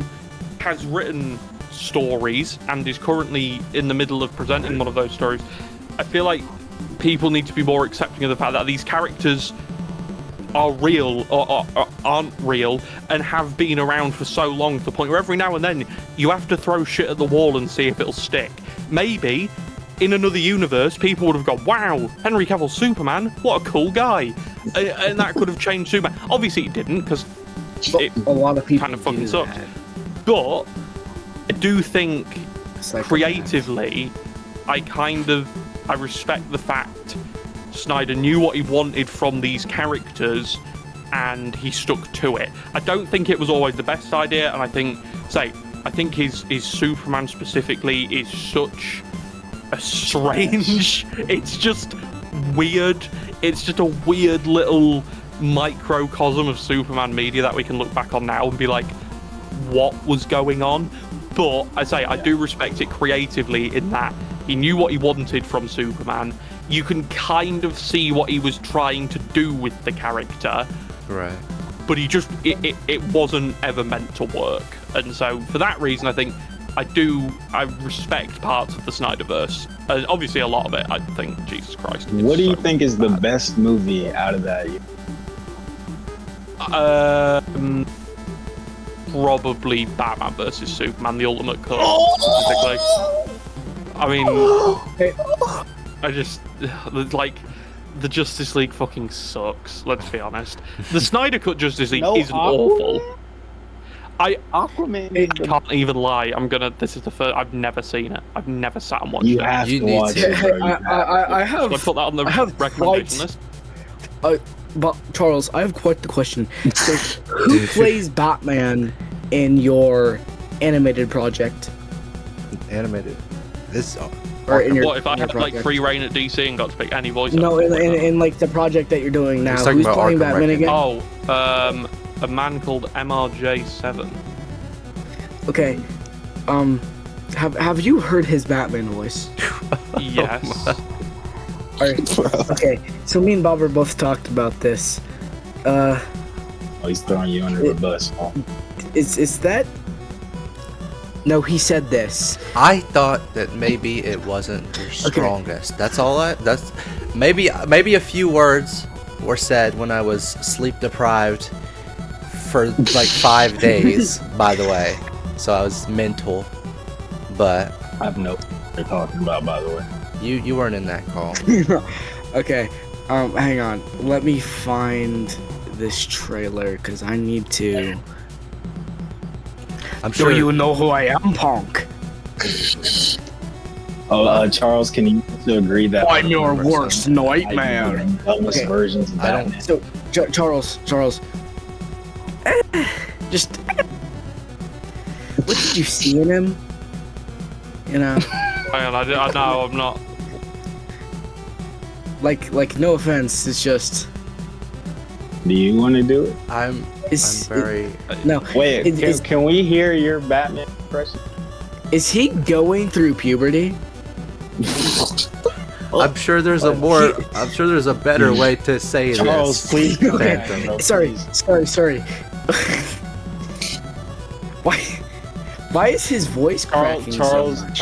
has written stories and is currently in the middle of presenting one of those stories, I feel like people need to be more accepting of the fact that these characters are real or aren't real and have been around for so long to the point where every now and then you have to throw shit at the wall and see if it'll stick. Maybe in another universe people would have gone, wow, Henry Cavill's Superman, what a cool guy, and that could have changed Superman. Obviously it didn't, because a lot of people kind of fucking sucked. But I do think creatively I respect the fact Snyder knew what he wanted from these characters and he stuck to it. I don't think it was always the best idea, and I think his Superman specifically is such a strange, it's just weird. It's just a weird little microcosm of Superman media that we can look back on now and be like, what was going on? But I do respect it creatively in that he knew what he wanted from Superman. You can kind of see what he was trying to do with the character. Right. But it wasn't ever meant to work. And so for that reason, I think I respect parts of the Snyderverse. And obviously a lot of it, I think, Jesus Christ. What do you think is the best movie out of that? Probably Batman vs Superman, the ultimate cut, specifically. I mean, I just, like, the Justice League fucking sucks, let's be honest. The Snyder Cut Justice League isn't awful. Aquaman. I can't even lie. This is the first. I've never seen it. I've never sat and watched it. You have to watch it. I have. Should I put that on the recommendation list? But Charles, I have quite the question. So, who plays Batman in your animated project? Animated. This. Or in your, what if I had like free reign at DC and got to pick any voice? No, in like the project that you're doing now. Who's playing Batman again? Oh, a man called MRJ7. Okay. Have you heard his Batman voice? Yes. Alright. Okay. So me and Bob both talked about this. He's throwing you under the bus. Is that? No, he said this. I thought that maybe it wasn't your strongest. That's all. That's maybe a few words were said when I was sleep deprived for like 5 days. By the way, so I was mental. But I have no what they're talking about. By the way, you weren't in that call. Okay. Hang on. Let me find this trailer because I need to. I'm sure you know who I am, punk. Charles, can you agree that I'm your worst nightmare? Dumbest versions of Batman. So, Charles, just what did you see in him? You know. Hang on, I know I'm not. Like, no offense, it's just. Do you want to do it? I'm very. No. Wait, can we hear your Batman impression? Is he going through puberty? I'm sure there's a better way to say Charles, this. Please. Okay. Sorry. Why is his voice cracking so much?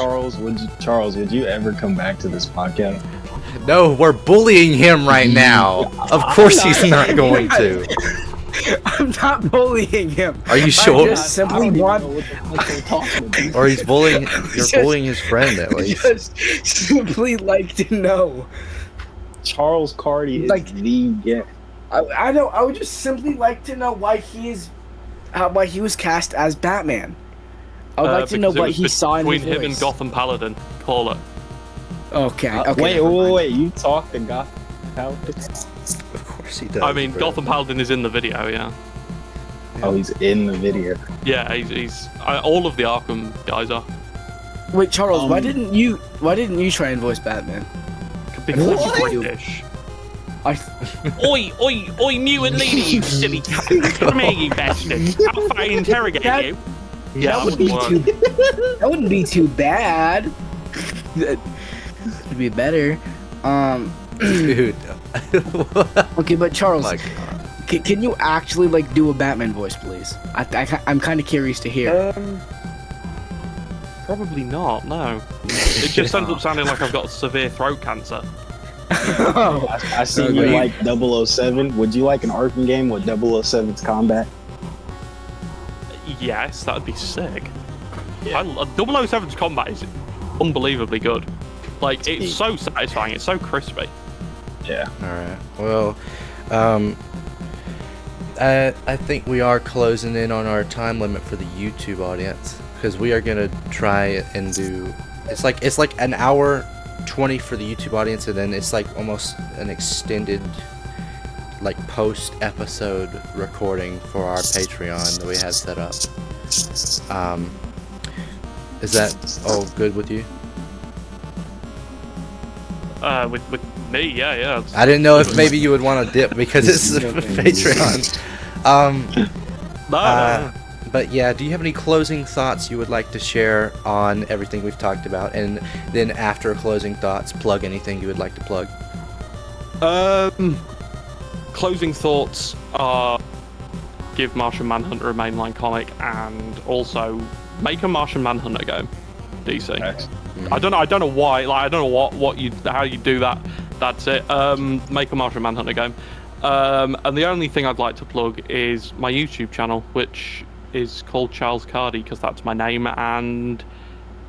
Charles, would you ever come back to this podcast? No, we're bullying him right now. Of course he's not going to. I'm not bullying him. Are you sure? I just simply want. Or he's bullying. You're bullying his friend at least. Just simply like to know. Charles Cardy is the guy. I know. I would just simply like to know why he was cast as Batman. I would like to know what he saw in his voice. Between him and Gotham Paladin, call it. Okay. Wait! You talked to Gotham Paladin? Of course he does. I mean, Gotham Paladin is in the video, yeah. Oh, he's in the video. Yeah, he's all of the Arkham guys are. Wait, Charles, why didn't you try and voice Batman? Because you're British. Oi, mutant lady, you silly cunt. Come here, you bastard. I'll fucking interrogate you. Yeah, that wouldn't be too bad. It'd be better. Dude. Okay, but Charles, can you actually like do a Batman voice, please? I'm kind of curious to hear. Probably not. No. It just ends up sounding like I've got severe throat cancer. I see you like 007. Would you like an Arkham game with 007's combat? Yes, that'd be sick. Yeah. 007's combat is unbelievably good. Like, it's so satisfying. It's so crispy. Yeah. All right. Well, I think we are closing in on our time limit for the YouTube audience, because we are gonna try and do. It's like an hour 20 for the YouTube audience, and then it's like almost an extended, like, post episode recording for our Patreon that we had set up. Is that all good with you? With me, yeah. I didn't know if maybe you would want to dip because it's a Patreon. No. But yeah, do you have any closing thoughts you would like to share on everything we've talked about? And then after closing thoughts, plug anything you would like to plug. Closing thoughts are give Martian Manhunter a mainline comic, and also make a Martian Manhunter game, DC. Mm-hmm. I don't know why. Like, I don't know how you do that. That's it. Make a Martian Manhunter game. And the only thing I'd like to plug is my YouTube channel, which is called Charles Cardy, because that's my name, and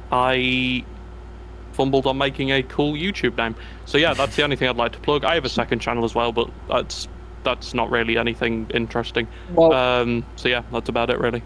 I fumbled on making a cool YouTube name. So yeah, that's the only thing I'd like to plug. I have a second channel as well, but that's not really anything interesting. Well, so yeah, that's about it really.